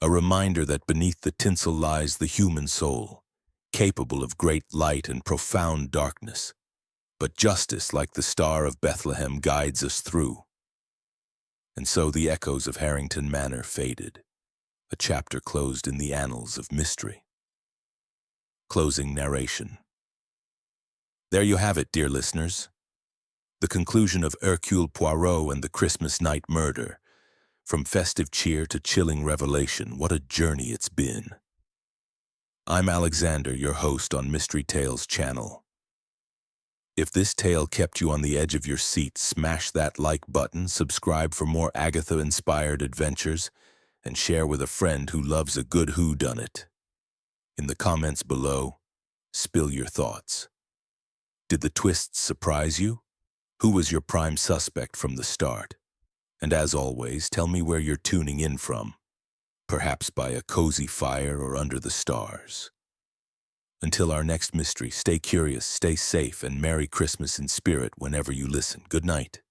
A reminder that beneath the tinsel lies the human soul, capable of great light and profound darkness. But justice, like the Star of Bethlehem, guides us through. And so the echoes of Harrington Manor faded, a chapter closed in the annals of mystery. Closing narration. There you have it, dear listeners. The conclusion of Hercule Poirot and the Christmas night murder. From festive cheer to chilling revelation, what a journey it's been. I'm Alexander, your host on Mystery Tales channel. If this tale kept you on the edge of your seat, smash that like button, subscribe for more Agatha-inspired adventures, and share with a friend who loves a good whodunit. In the comments below, spill your thoughts. Did the twists surprise you? Who was your prime suspect from the start? And as always, tell me where you're tuning in from, perhaps by a cozy fire or under the stars. Until our next mystery, stay curious, stay safe, and Merry Christmas in spirit whenever you listen. Good night.